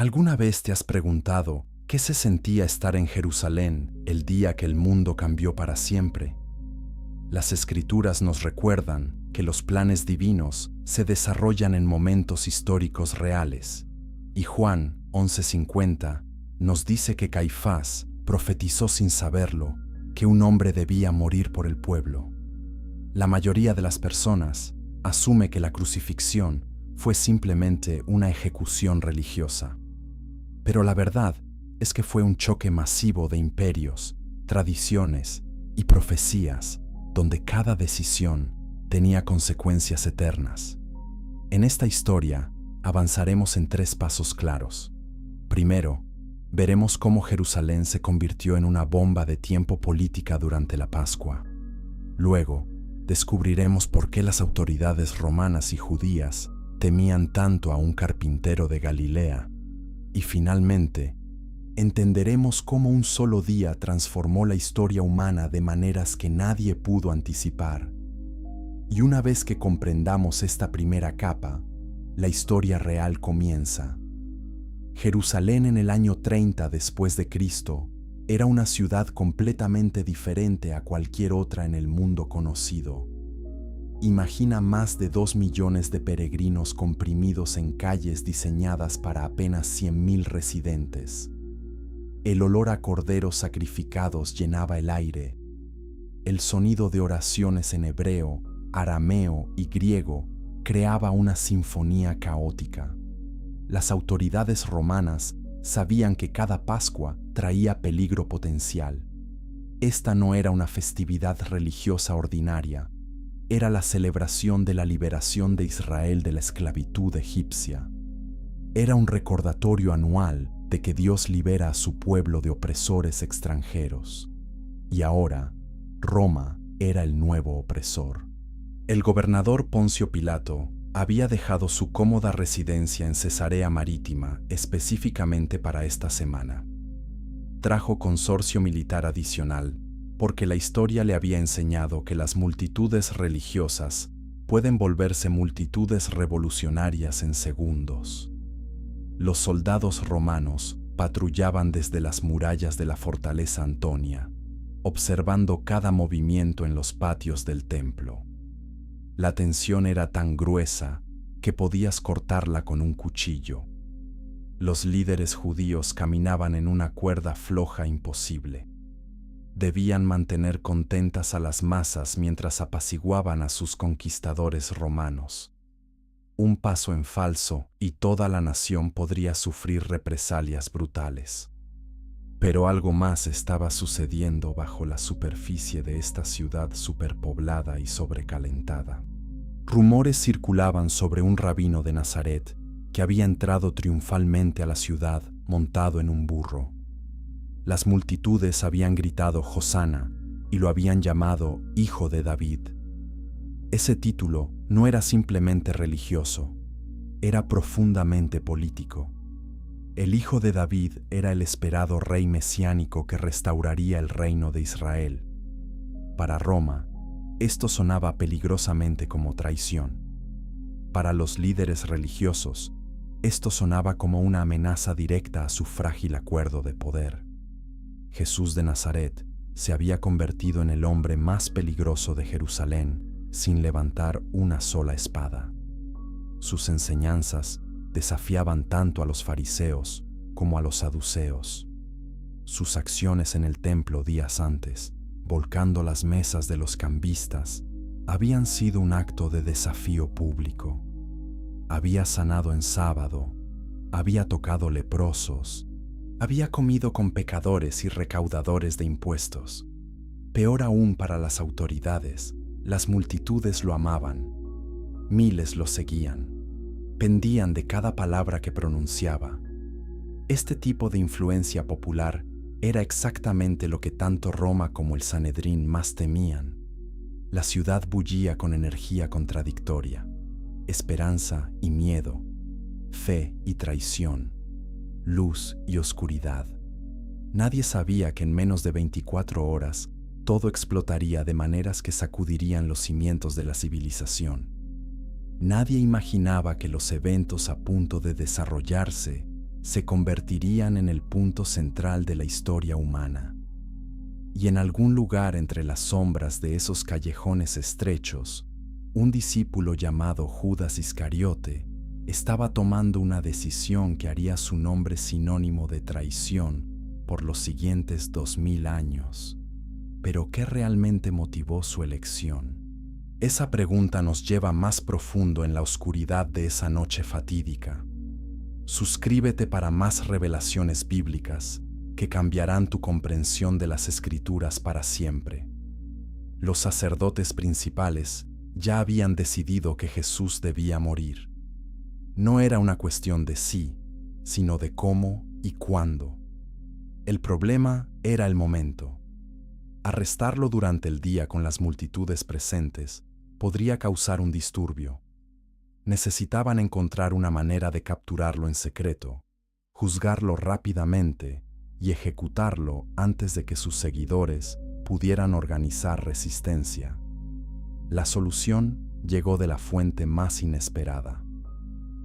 ¿Alguna vez te has preguntado qué se sentía estar en Jerusalén el día que el mundo cambió para siempre? Las Escrituras nos recuerdan que los planes divinos se desarrollan en momentos históricos reales, y Juan 11:50 nos dice que Caifás profetizó sin saberlo que un hombre debía morir por el pueblo. La mayoría de las personas asume que la crucifixión fue simplemente una ejecución religiosa. Pero la verdad es que fue un choque masivo de imperios, tradiciones y profecías, donde cada decisión tenía consecuencias eternas. En esta historia avanzaremos en 3 pasos claros. Primero, veremos cómo Jerusalén se convirtió en una bomba de tiempo política durante la Pascua. Luego, descubriremos por qué las autoridades romanas y judías temían tanto a un carpintero de Galilea. Y finalmente, entenderemos cómo un solo día transformó la historia humana de maneras que nadie pudo anticipar. Y una vez que comprendamos esta primera capa, la historia real comienza. Jerusalén en el año 30 después de Cristo era una ciudad completamente diferente a cualquier otra en el mundo conocido. Imagina más de 2 millones de peregrinos comprimidos en calles diseñadas para apenas 100,000 residentes. El olor a corderos sacrificados llenaba el aire. El sonido de oraciones en hebreo, arameo y griego creaba una sinfonía caótica. Las autoridades romanas sabían que cada Pascua traía peligro potencial. Esta no era una festividad religiosa ordinaria, era la celebración de la liberación de Israel de la esclavitud egipcia. Era un recordatorio anual de que Dios libera a su pueblo de opresores extranjeros. Y ahora, Roma era el nuevo opresor. El gobernador Poncio Pilato había dejado su cómoda residencia en Cesarea Marítima específicamente para esta semana. Trajo consorcio militar adicional porque la historia le había enseñado que las multitudes religiosas pueden volverse multitudes revolucionarias en segundos. Los soldados romanos patrullaban desde las murallas de la fortaleza Antonia, observando cada movimiento en los patios del templo. La tensión era tan gruesa que podías cortarla con un cuchillo. Los líderes judíos caminaban en una cuerda floja imposible. Debían mantener contentas a las masas mientras apaciguaban a sus conquistadores romanos. Un paso en falso y toda la nación podría sufrir represalias brutales. Pero algo más estaba sucediendo bajo la superficie de esta ciudad superpoblada y sobrecalentada. Rumores circulaban sobre un rabino de Nazaret que había entrado triunfalmente a la ciudad montado en un burro. Las multitudes habían gritado Hosana y lo habían llamado Hijo de David. Ese título no era simplemente religioso, era profundamente político. El Hijo de David era el esperado rey mesiánico que restauraría el reino de Israel. Para Roma, esto sonaba peligrosamente como traición. Para los líderes religiosos, esto sonaba como una amenaza directa a su frágil acuerdo de poder. Jesús de Nazaret se había convertido en el hombre más peligroso de Jerusalén sin levantar una sola espada. Sus enseñanzas desafiaban tanto a los fariseos como a los saduceos. Sus acciones en el templo días antes, volcando las mesas de los cambistas, habían sido un acto de desafío público. Había sanado en sábado, había tocado leprosos, había comido con pecadores y recaudadores de impuestos. Peor aún para las autoridades, las multitudes lo amaban. Miles lo seguían. Pendían de cada palabra que pronunciaba. Este tipo de influencia popular era exactamente lo que tanto Roma como el Sanedrín más temían. La ciudad bullía con energía contradictoria, esperanza y miedo, fe y traición, luz y oscuridad. Nadie sabía que en menos de 24 horas todo explotaría de maneras que sacudirían los cimientos de la civilización. Nadie imaginaba que los eventos a punto de desarrollarse se convertirían en el punto central de la historia humana. Y en algún lugar entre las sombras de esos callejones estrechos, un discípulo llamado Judas Iscariote estaba tomando una decisión que haría su nombre sinónimo de traición por los siguientes 2000 años. ¿Pero qué realmente motivó su elección? Esa pregunta nos lleva más profundo en la oscuridad de esa noche fatídica. Suscríbete para más revelaciones bíblicas que cambiarán tu comprensión de las Escrituras para siempre. Los sacerdotes principales ya habían decidido que Jesús debía morir. No era una cuestión de sí, sino de cómo y cuándo. El problema era el momento. Arrestarlo durante el día con las multitudes presentes podría causar un disturbio. Necesitaban encontrar una manera de capturarlo en secreto, juzgarlo rápidamente y ejecutarlo antes de que sus seguidores pudieran organizar resistencia. La solución llegó de la fuente más inesperada.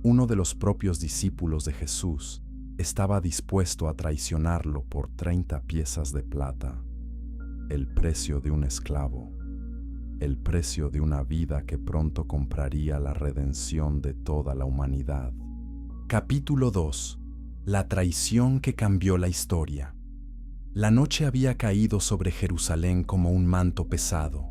Uno de los propios discípulos de Jesús estaba dispuesto a traicionarlo por 30 piezas de plata. El precio de un esclavo, el precio de una vida que pronto compraría la redención de toda la humanidad. Capítulo 2. La traición que cambió la historia. La noche había caído sobre Jerusalén como un manto pesado.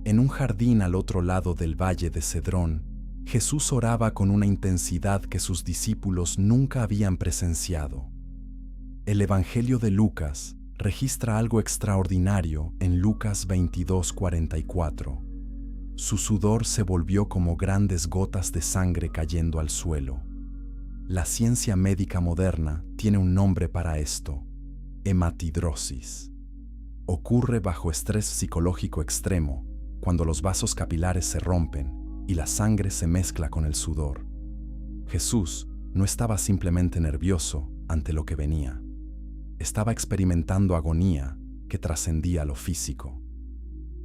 En un jardín al otro lado del valle de Cedrón, Jesús oraba con una intensidad que sus discípulos nunca habían presenciado. El Evangelio de Lucas registra algo extraordinario en Lucas 22:44. Su sudor se volvió como grandes gotas de sangre cayendo al suelo. La ciencia médica moderna tiene un nombre para esto: hematidrosis. Ocurre bajo estrés psicológico extremo, cuando los vasos capilares se rompen y la sangre se mezcla con el sudor. Jesús no estaba simplemente nervioso ante lo que venía. Estaba experimentando agonía que trascendía lo físico.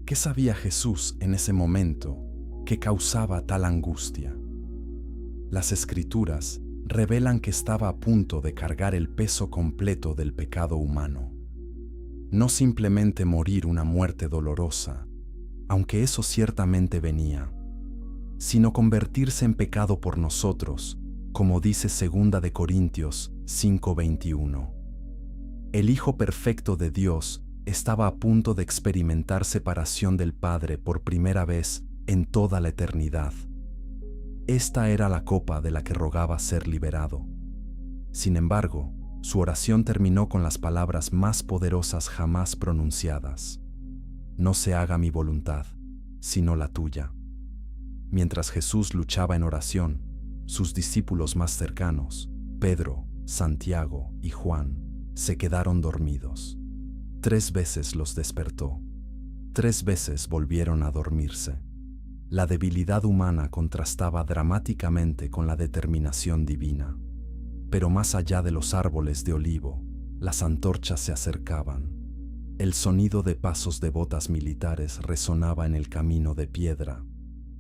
¿Qué sabía Jesús en ese momento que causaba tal angustia? Las Escrituras revelan que estaba a punto de cargar el peso completo del pecado humano. No simplemente morir una muerte dolorosa, aunque eso ciertamente venía, sino convertirse en pecado por nosotros, como dice 2 de Corintios 5:21. El Hijo perfecto de Dios estaba a punto de experimentar separación del Padre por primera vez en toda la eternidad. Esta era la copa de la que rogaba ser liberado. Sin embargo, su oración terminó con las palabras más poderosas jamás pronunciadas: no se haga mi voluntad, sino la tuya. Mientras Jesús luchaba en oración, sus discípulos más cercanos, Pedro, Santiago y Juan, se quedaron dormidos. 3 veces los despertó. 3 veces volvieron a dormirse. La debilidad humana contrastaba dramáticamente con la determinación divina. Pero más allá de los árboles de olivo, las antorchas se acercaban. El sonido de pasos de botas militares resonaba en el camino de piedra.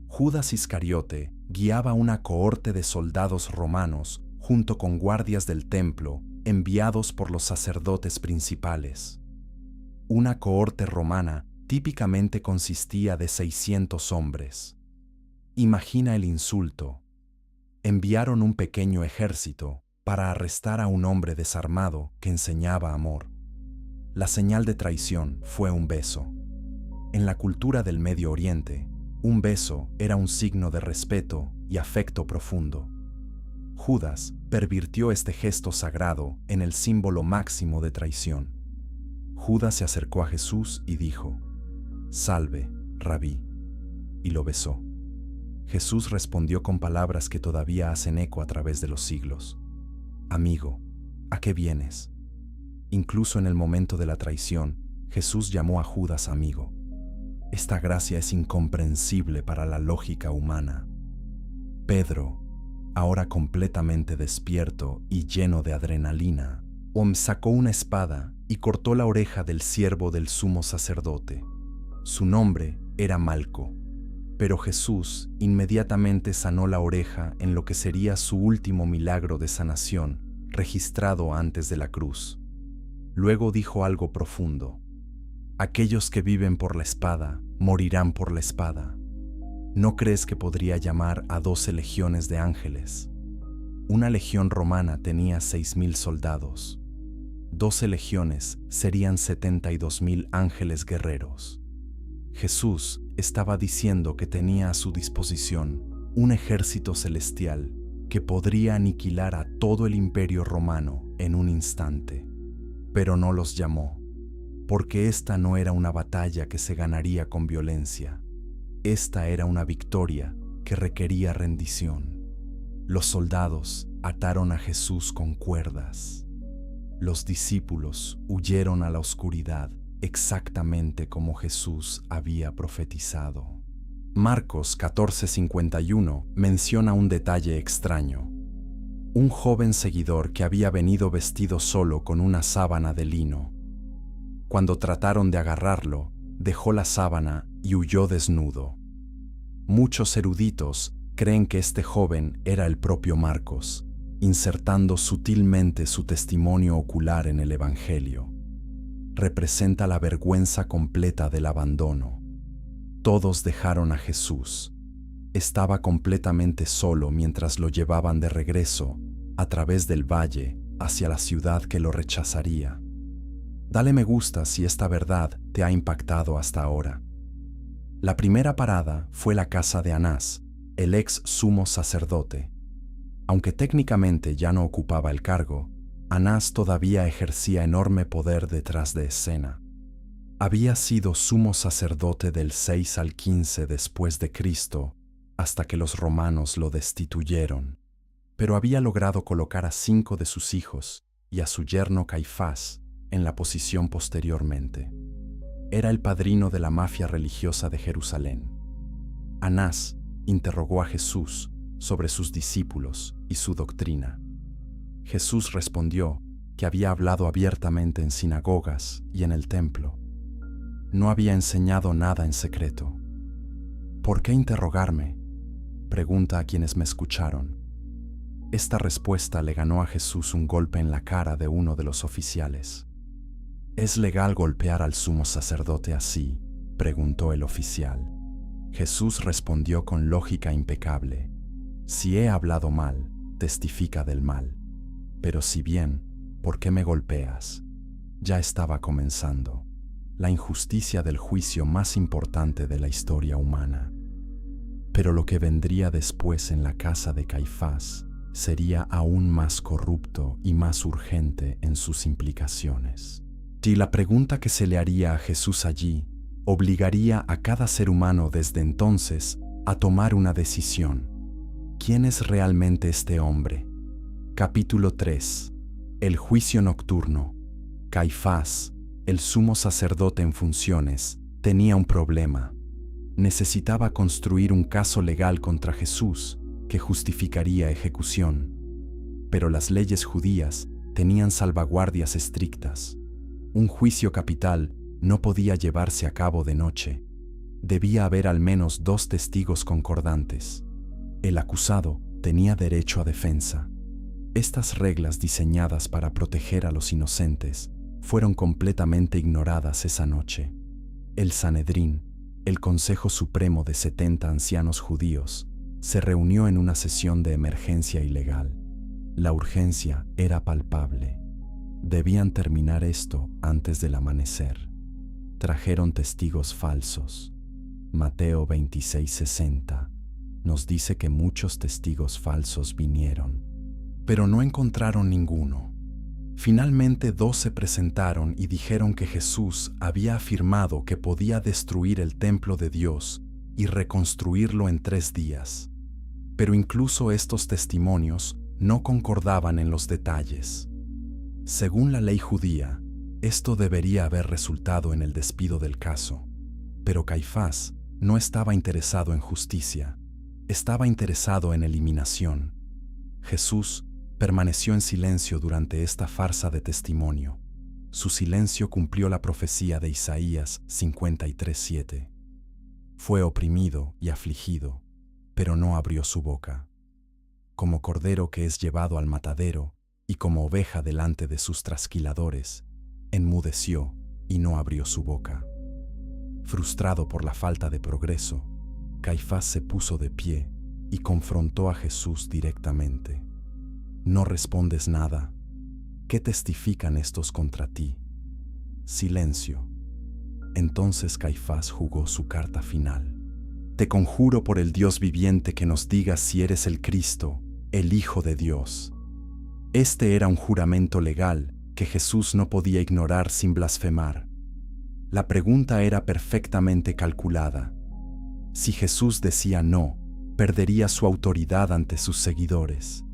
Judas Iscariote guiaba una cohorte de soldados romanos junto con guardias del templo enviados por los sacerdotes principales. Una cohorte romana típicamente consistía de 600 hombres. Imagina el insulto. Enviaron un pequeño ejército para arrestar a un hombre desarmado que enseñaba amor. La señal de traición fue un beso. En la cultura del Medio Oriente, un beso era un signo de respeto y afecto profundo. Judas pervirtió este gesto sagrado en el símbolo máximo de traición. Judas se acercó a Jesús y dijo: «Salve, Rabí», y lo besó. Jesús respondió con palabras que todavía hacen eco a través de los siglos: «Amigo, ¿a qué vienes?». Incluso en el momento de la traición, Jesús llamó a Judas amigo. Esta gracia es incomprensible para la lógica humana. Pedro, ahora completamente despierto y lleno de adrenalina, sacó una espada y cortó la oreja del siervo del sumo sacerdote. Su nombre era Malco, pero Jesús inmediatamente sanó la oreja en lo que sería su último milagro de sanación, registrado antes de la cruz. Luego dijo algo profundo: aquellos que viven por la espada morirán por la espada. ¿No crees que podría llamar a 12 legiones de ángeles? Una legión romana tenía 6,000 soldados. 12 legiones serían 72,000 ángeles guerreros. Jesús estaba diciendo que tenía a su disposición un ejército celestial que podría aniquilar a todo el imperio romano en un instante. Pero no los llamó, porque esta no era una batalla que se ganaría con violencia. Esta era una victoria que requería rendición. Los soldados ataron a Jesús con cuerdas. Los discípulos huyeron a la oscuridad, exactamente como Jesús había profetizado. Marcos 14:51 menciona un detalle extraño. Un joven seguidor que había venido vestido solo con una sábana de lino. Cuando trataron de agarrarlo, dejó la sábana y huyó desnudo. Muchos eruditos creen que este joven era el propio Marcos, insertando sutilmente su testimonio ocular en el Evangelio. Representa la vergüenza completa del abandono. Todos dejaron a Jesús. Estaba completamente solo mientras lo llevaban de regreso, a través del valle, hacia la ciudad que lo rechazaría. Dale me gusta si esta verdad te ha impactado hasta ahora. La primera parada fue la casa de Anás, el ex sumo sacerdote. Aunque técnicamente ya no ocupaba el cargo, Anás todavía ejercía enorme poder detrás de escena. Había sido sumo sacerdote del 6 al 15 después de Cristo, hasta que los romanos lo destituyeron, pero había logrado colocar a 5 de sus hijos y a su yerno Caifás en la posición posteriormente. Era el padrino de la mafia religiosa de Jerusalén. Anás interrogó a Jesús sobre sus discípulos y su doctrina. Jesús respondió que había hablado abiertamente en sinagogas y en el templo. No había enseñado nada en secreto. ¿Por qué interrogarme?, pregunta a quienes me escucharon. Esta respuesta le ganó a Jesús un golpe en la cara de uno de los oficiales. ¿Es legal golpear al sumo sacerdote así?, preguntó el oficial. Jesús respondió con lógica impecable: si he hablado mal, testifica del mal. Pero si bien, ¿por qué me golpeas? Ya estaba comenzando la injusticia del juicio más importante de la historia humana. Pero lo que vendría después en la casa de Caifás sería aún más corrupto y más urgente en sus implicaciones. Y la pregunta que se le haría a Jesús allí obligaría a cada ser humano desde entonces a tomar una decisión. ¿Quién es realmente este hombre? Capítulo 3. El juicio nocturno. Caifás, el sumo sacerdote en funciones, tenía un problema. Necesitaba construir un caso legal contra Jesús que justificaría ejecución. Pero las leyes judías tenían salvaguardias estrictas. Un juicio capital no podía llevarse a cabo de noche. Debía haber al menos 2 testigos concordantes. El acusado tenía derecho a defensa. Estas reglas diseñadas para proteger a los inocentes fueron completamente ignoradas esa noche. El Sanedrín, el Consejo Supremo de 70 ancianos judíos, se reunió en una sesión de emergencia ilegal. La urgencia era palpable. Debían terminar esto antes del amanecer. Trajeron testigos falsos. Mateo 26:60 nos dice que muchos testigos falsos vinieron, pero no encontraron ninguno. Finalmente 2 se presentaron y dijeron que Jesús había afirmado que podía destruir el templo de Dios y reconstruirlo en 3 días. Pero incluso estos testimonios no concordaban en los detalles. Según la ley judía, esto debería haber resultado en el despido del caso. Pero Caifás no estaba interesado en justicia, estaba interesado en eliminación. Jesús permaneció en silencio durante esta farsa de testimonio. Su silencio cumplió la profecía de Isaías 53:7. Fue oprimido y afligido, pero no abrió su boca. Como cordero que es llevado al matadero, y como oveja delante de sus trasquiladores, enmudeció y no abrió su boca. Frustrado por la falta de progreso, Caifás se puso de pie y confrontó a Jesús directamente. «¿No respondes nada? ¿Qué testifican estos contra ti?» Silencio. Entonces Caifás jugó su carta final. «Te conjuro por el Dios viviente que nos digas si eres el Cristo, el Hijo de Dios». Este era un juramento legal que Jesús no podía ignorar sin blasfemar. La pregunta era perfectamente calculada. Si Jesús decía no, perdería su autoridad ante sus seguidores.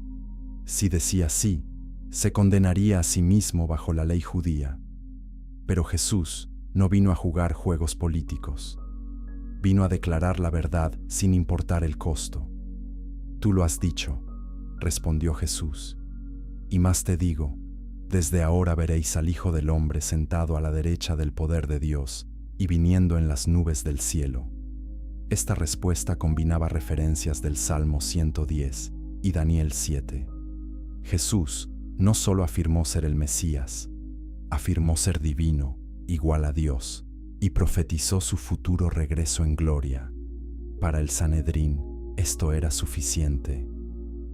Si decía sí, se condenaría a sí mismo bajo la ley judía. Pero Jesús no vino a jugar juegos políticos. Vino a declarar la verdad sin importar el costo. «Tú lo has dicho», respondió Jesús. «Y más te digo, desde ahora veréis al Hijo del Hombre sentado a la derecha del poder de Dios y viniendo en las nubes del cielo». Esta respuesta combinaba referencias del Salmo 110 y Daniel 7. Jesús no solo afirmó ser el Mesías, afirmó ser divino, igual a Dios, y profetizó su futuro regreso en gloria. Para el Sanedrín, esto era suficiente.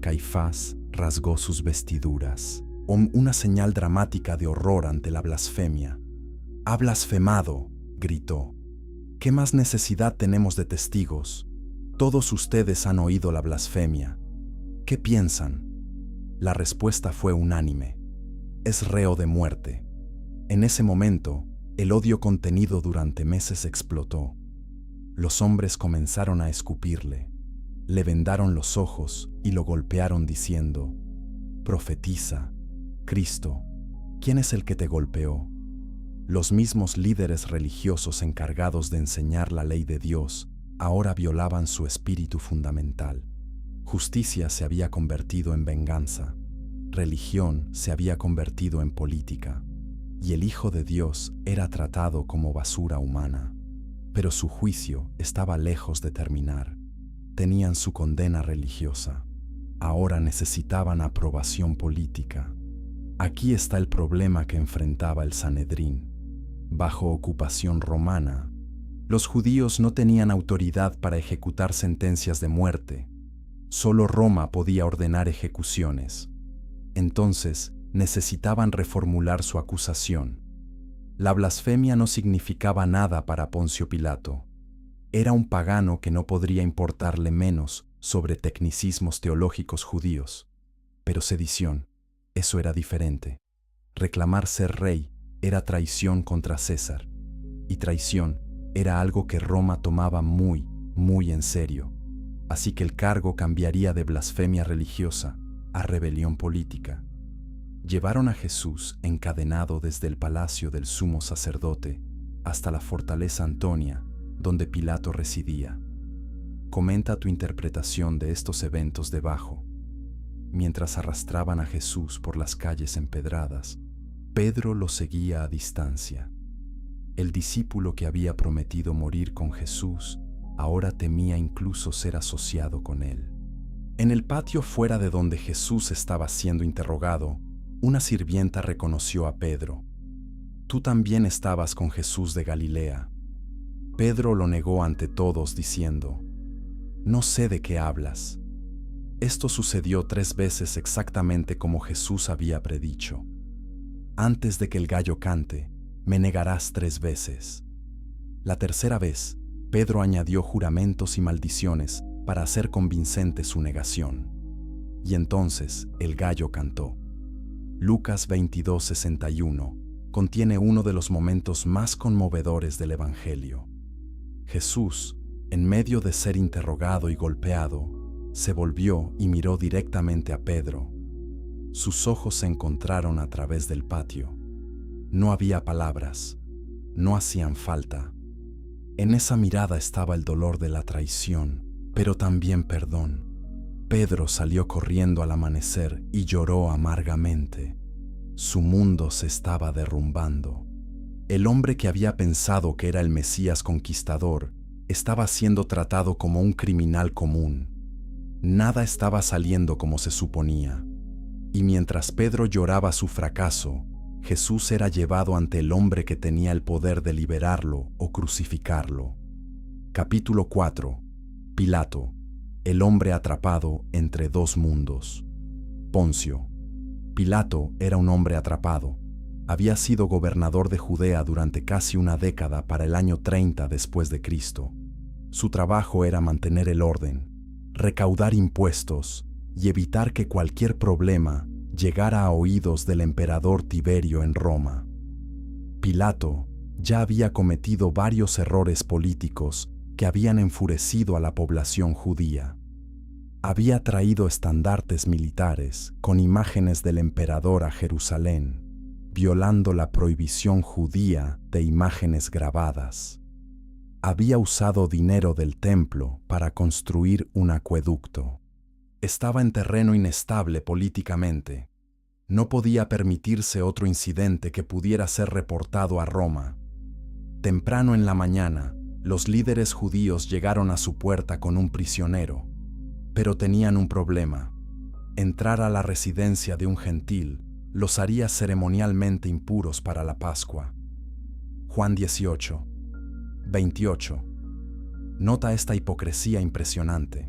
Caifás rasgó sus vestiduras, una señal dramática de horror ante la blasfemia. «¡Ha blasfemado!», gritó. «¿Qué más necesidad tenemos de testigos? Todos ustedes han oído la blasfemia. ¿Qué piensan?». La respuesta fue unánime. «Es reo de muerte». En ese momento, el odio contenido durante meses explotó. Los hombres comenzaron a escupirle, le vendaron los ojos y lo golpearon diciendo: «Profetiza, Cristo, ¿quién es el que te golpeó?». Los mismos líderes religiosos encargados de enseñar la ley de Dios ahora violaban su espíritu fundamental. Justicia se había convertido en venganza, religión se había convertido en política, y el Hijo de Dios era tratado como basura humana. Pero su juicio estaba lejos de terminar. Tenían su condena religiosa. Ahora necesitaban aprobación política. Aquí está el problema que enfrentaba el Sanedrín. Bajo ocupación romana, los judíos no tenían autoridad para ejecutar sentencias de muerte. Solo Roma podía ordenar ejecuciones. Entonces, necesitaban reformular su acusación. La blasfemia no significaba nada para Poncio Pilato. Era un pagano que no podría importarle menos sobre tecnicismos teológicos judíos. Pero sedición, eso era diferente. Reclamar ser rey era traición contra César, y traición era algo que Roma tomaba muy, muy en serio. Así que el cargo cambiaría de blasfemia religiosa a rebelión política. Llevaron a Jesús encadenado desde el palacio del sumo sacerdote hasta la fortaleza Antonia, donde Pilato residía. Comenta tu interpretación de estos eventos debajo. Mientras arrastraban a Jesús por las calles empedradas, Pedro lo seguía a distancia. El discípulo que había prometido morir con Jesús ahora temía incluso ser asociado con él. En el patio fuera de donde Jesús estaba siendo interrogado, una sirvienta reconoció a Pedro. «Tú también estabas con Jesús de Galilea». Pedro lo negó ante todos diciendo: «No sé de qué hablas». Esto sucedió 3 veces exactamente como Jesús había predicho. «Antes de que el gallo cante, me negarás 3 veces». La tercera vez, Pedro añadió juramentos y maldiciones para hacer convincente su negación. Y entonces el gallo cantó. Lucas 22:61 contiene uno de los momentos más conmovedores del Evangelio. Jesús, en medio de ser interrogado y golpeado, se volvió y miró directamente a Pedro. Sus ojos se encontraron a través del patio. No había palabras, no hacían falta. En esa mirada estaba el dolor de la traición, pero también perdón. Pedro salió corriendo al amanecer y lloró amargamente. Su mundo se estaba derrumbando. El hombre que había pensado que era el Mesías conquistador estaba siendo tratado como un criminal común. Nada estaba saliendo como se suponía. Y mientras Pedro lloraba su fracaso, Jesús era llevado ante el hombre que tenía el poder de liberarlo o crucificarlo. Capítulo 4. Pilato, el hombre atrapado entre dos mundos. Poncio. Pilato era un hombre atrapado. Había sido gobernador de Judea durante casi una década para el año 30 después de Cristo. Su trabajo era mantener el orden, recaudar impuestos y evitar que cualquier problema llegara a oídos del emperador Tiberio en Roma. Pilato ya había cometido varios errores políticos que habían enfurecido a la población judía. Había traído estandartes militares con imágenes del emperador a Jerusalén, violando la prohibición judía de imágenes grabadas. Había usado dinero del templo para construir un acueducto. Estaba en terreno inestable políticamente. No podía permitirse otro incidente que pudiera ser reportado a Roma. Temprano en la mañana, los líderes judíos llegaron a su puerta con un prisionero, pero tenían un problema. Entrar a la residencia de un gentil los haría ceremonialmente impuros para la Pascua. Juan 18, 28. Nota esta hipocresía impresionante.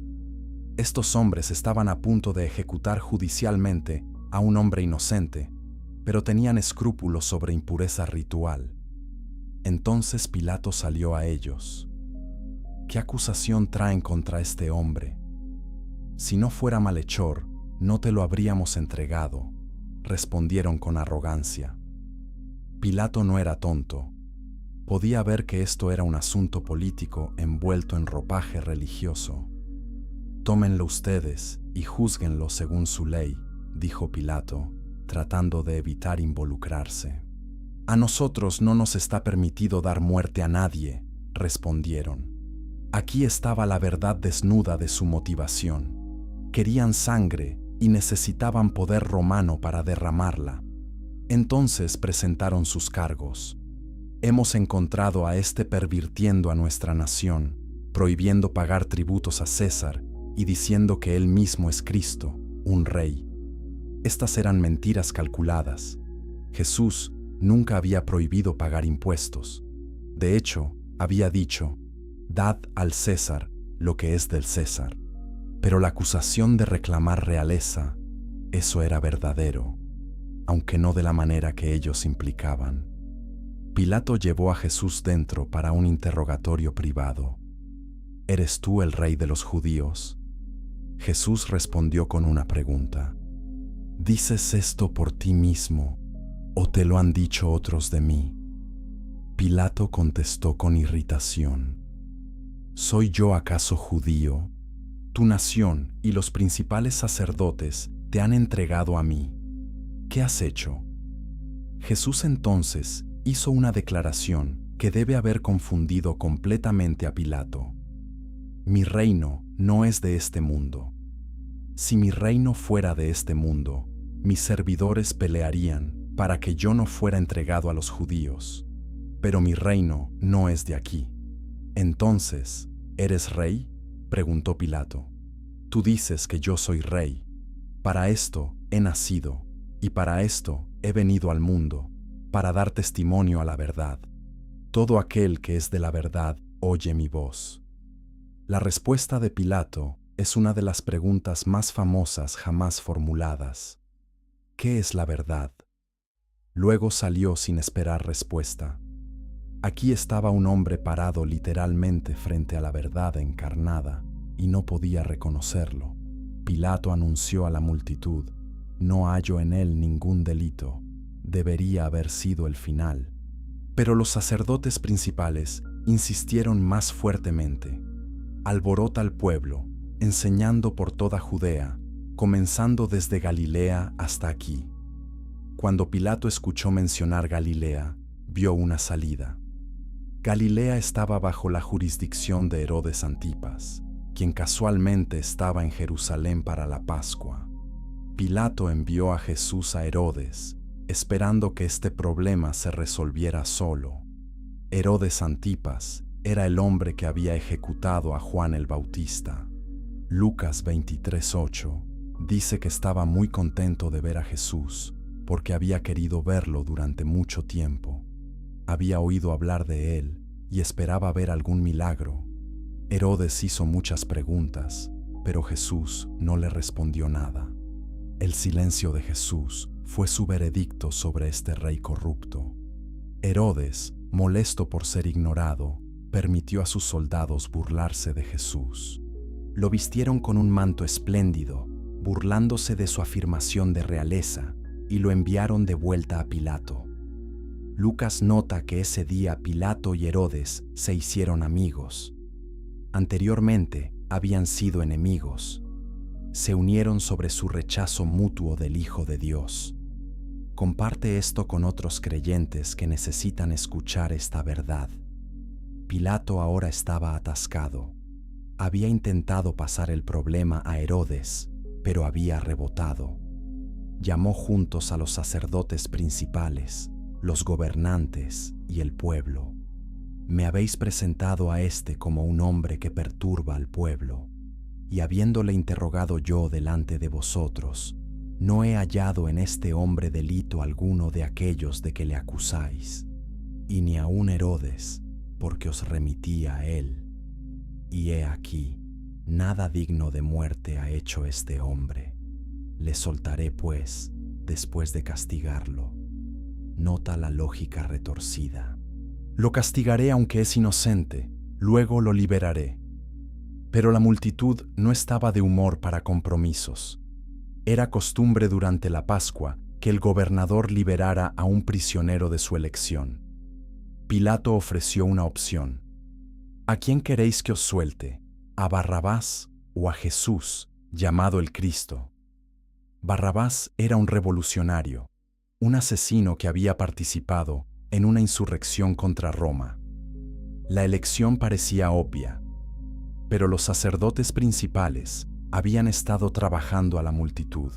Estos hombres estaban a punto de ejecutar judicialmente a un hombre inocente, pero tenían escrúpulos sobre impureza ritual. Entonces Pilato salió a ellos. ¿Qué acusación traen contra este hombre? Si no fuera malhechor, no te lo habríamos entregado, respondieron con arrogancia. Pilato no era tonto. Podía ver que esto era un asunto político envuelto en ropaje religioso. Tómenlo ustedes y júzguenlo según su ley, dijo Pilato, tratando de evitar involucrarse. A nosotros no nos está permitido dar muerte a nadie, respondieron. Aquí estaba la verdad desnuda de su motivación. Querían sangre y necesitaban poder romano para derramarla. Entonces presentaron sus cargos. Hemos encontrado a este pervirtiendo a nuestra nación, prohibiendo pagar tributos a César y diciendo que él mismo es Cristo, un rey. Estas eran mentiras calculadas. Jesús nunca había prohibido pagar impuestos. De hecho, había dicho, «Dad al César lo que es del César». Pero la acusación de reclamar realeza, eso era verdadero, aunque no de la manera que ellos implicaban. Pilato llevó a Jesús dentro para un interrogatorio privado. ¿Eres tú el rey de los judíos? Jesús respondió con una pregunta. ¿Dices esto por ti mismo o te lo han dicho otros de mí? Pilato contestó con irritación. ¿Soy yo acaso judío? Tu nación y los principales sacerdotes te han entregado a mí. ¿Qué has hecho? Jesús entonces hizo una declaración que debe haber confundido completamente a Pilato. Mi reino no es de este mundo. Si mi reino fuera de este mundo, mis servidores pelearían para que yo no fuera entregado a los judíos. Pero mi reino no es de aquí. Entonces, ¿eres rey?, preguntó Pilato. Tú dices que yo soy rey. Para esto he nacido, y para esto he venido al mundo, para dar testimonio a la verdad. Todo aquel que es de la verdad oye mi voz. La respuesta de Pilato es una de las preguntas más famosas jamás formuladas. ¿Qué es la verdad? Luego salió sin esperar respuesta. Aquí estaba un hombre parado literalmente frente a la verdad encarnada y no podía reconocerlo. Pilato anunció a la multitud: no hallo en él ningún delito. Debería haber sido el final. Pero los sacerdotes principales insistieron más fuertemente. Alborota al pueblo, enseñando por toda Judea, comenzando desde Galilea hasta aquí. Cuando Pilato escuchó mencionar Galilea, vio una salida. Galilea estaba bajo la jurisdicción de Herodes Antipas, quien casualmente estaba en Jerusalén para la Pascua. Pilato envió a Jesús a Herodes, esperando que este problema se resolviera solo. Herodes Antipas era el hombre que había ejecutado a Juan el Bautista. Lucas 23:8 Dice que estaba muy contento de ver a Jesús, porque había querido verlo durante mucho tiempo. Había oído hablar de él y esperaba ver algún milagro. Herodes hizo muchas preguntas, pero Jesús no le respondió nada. El silencio de Jesús fue su veredicto sobre este rey corrupto. Herodes, molesto por ser ignorado, permitió a sus soldados burlarse de Jesús. Lo vistieron con un manto espléndido, burlándose de su afirmación de realeza, y lo enviaron de vuelta a Pilato. Lucas nota que ese día Pilato y Herodes se hicieron amigos. Anteriormente habían sido enemigos. Se unieron sobre su rechazo mutuo del Hijo de Dios. Comparte esto con otros creyentes que necesitan escuchar esta verdad. Pilato ahora estaba atascado. Había intentado pasar el problema a Herodes, pero había rebotado. Llamó juntos a los sacerdotes principales, los gobernantes y el pueblo. Me habéis presentado a este como un hombre que perturba al pueblo, y habiéndole interrogado yo delante de vosotros, no he hallado en este hombre delito alguno de aquellos de que le acusáis, y ni aun Herodes, porque os remití a él. Y he aquí, nada digno de muerte ha hecho este hombre. Le soltaré, pues, después de castigarlo. Nota la lógica retorcida. Lo castigaré aunque es inocente, luego lo liberaré. Pero la multitud no estaba de humor para compromisos. Era costumbre durante la Pascua que el gobernador liberara a un prisionero de su elección. Pilato ofreció una opción. ¿A quién queréis que os suelte? ¿A Barrabás o a Jesús, llamado el Cristo? Barrabás era un revolucionario, un asesino que había participado en una insurrección contra Roma. La elección parecía obvia, pero los sacerdotes principales habían estado trabajando a la multitud.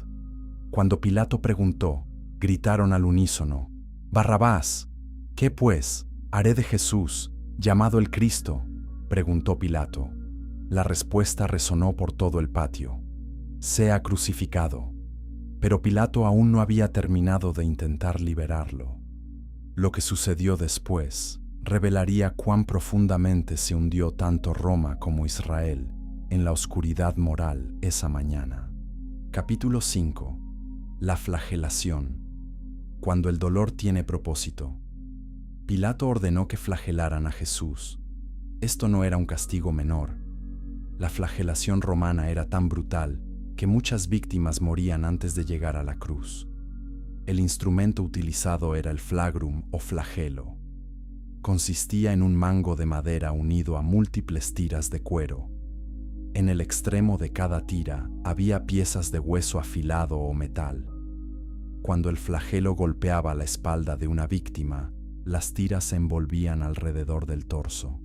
Cuando Pilato preguntó, gritaron al unísono: «Barrabás, ¿qué pues haré de Jesús, llamado el Cristo?», preguntó Pilato. La respuesta resonó por todo el patio: «Sea crucificado». Pero Pilato aún no había terminado de intentar liberarlo. Lo que sucedió después revelaría cuán profundamente se hundió tanto Roma como Israel en la oscuridad moral esa mañana. Capítulo 5. La flagelación. Cuando el dolor tiene propósito. Pilato ordenó que flagelaran a Jesús. Esto no era un castigo menor. La flagelación romana era tan brutal que muchas víctimas morían antes de llegar a la cruz. El instrumento utilizado era el flagrum o flagelo. Consistía en un mango de madera unido a múltiples tiras de cuero. En el extremo de cada tira había piezas de hueso afilado o metal. Cuando el flagelo golpeaba la espalda de una víctima, las tiras se envolvían alrededor del torso.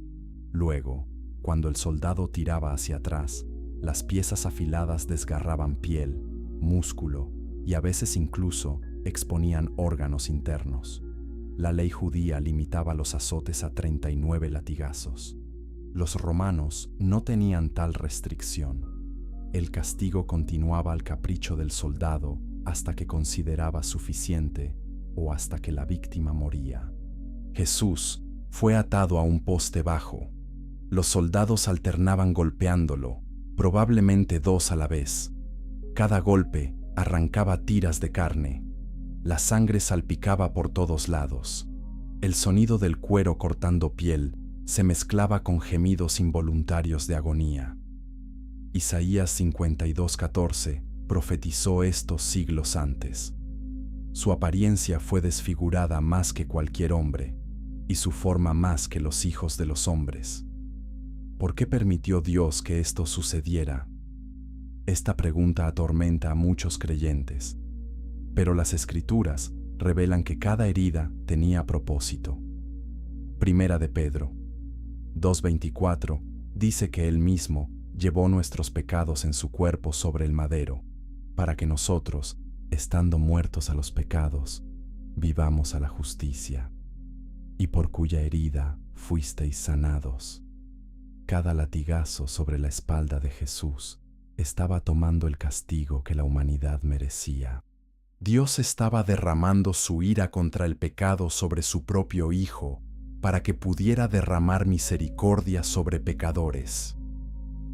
Luego, cuando el soldado tiraba hacia atrás, las piezas afiladas desgarraban piel, músculo y a veces incluso exponían órganos internos. La ley judía limitaba los azotes a 39 latigazos. Los romanos no tenían tal restricción. El castigo continuaba al capricho del soldado hasta que consideraba suficiente o hasta que la víctima moría. Jesús fue atado a un poste bajo. Los soldados alternaban golpeándolo, probablemente dos a la vez. Cada golpe arrancaba tiras de carne. La sangre salpicaba por todos lados. El sonido del cuero cortando piel se mezclaba con gemidos involuntarios de agonía. Isaías 52:14 profetizó esto siglos antes. Su apariencia fue desfigurada más que cualquier hombre, y su forma más que los hijos de los hombres. ¿Por qué permitió Dios que esto sucediera? Esta pregunta atormenta a muchos creyentes, pero las Escrituras revelan que cada herida tenía propósito. Primera de Pedro 2:24 dice que Él mismo llevó nuestros pecados en su cuerpo sobre el madero, para que nosotros, estando muertos a los pecados, vivamos a la justicia, y por cuya herida fuisteis sanados. Cada latigazo sobre la espalda de Jesús estaba tomando el castigo que la humanidad merecía. Dios estaba derramando su ira contra el pecado sobre su propio Hijo para que pudiera derramar misericordia sobre pecadores.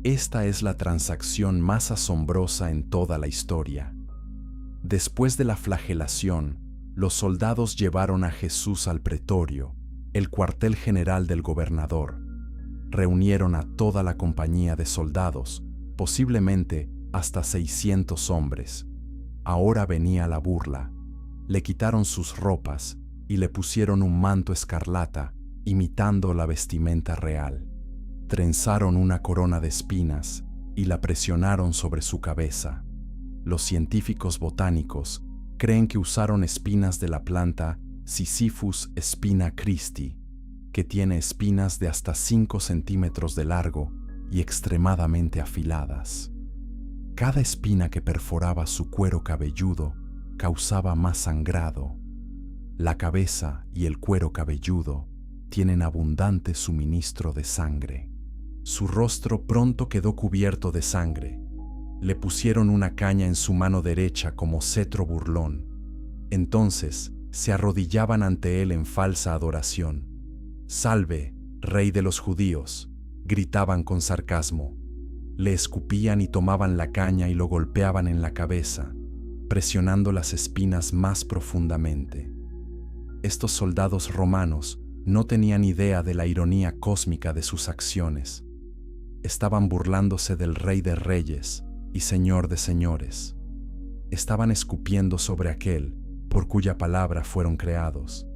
Esta es la transacción más asombrosa en toda la historia. Después de la flagelación, los soldados llevaron a Jesús al pretorio, el cuartel general del gobernador. Reunieron a toda la compañía de soldados, posiblemente hasta 600 hombres. Ahora venía la burla. Le quitaron sus ropas y le pusieron un manto escarlata, imitando la vestimenta real. Trenzaron una corona de espinas y la presionaron sobre su cabeza. Los científicos botánicos creen que usaron espinas de la planta Sisyphus spina Christi, que tiene espinas de hasta 5 centímetros de largo y extremadamente afiladas. Cada espina que perforaba su cuero cabelludo causaba más sangrado. La cabeza y el cuero cabelludo tienen abundante suministro de sangre. Su rostro pronto quedó cubierto de sangre. Le pusieron una caña en su mano derecha como cetro burlón. Entonces se arrodillaban ante él en falsa adoración. «Salve, Rey de los judíos», gritaban con sarcasmo. Le escupían y tomaban la caña y lo golpeaban en la cabeza, presionando las espinas más profundamente. Estos soldados romanos no tenían idea de la ironía cósmica de sus acciones. Estaban burlándose del Rey de Reyes y Señor de Señores. Estaban escupiendo sobre aquel por cuya palabra fueron creados.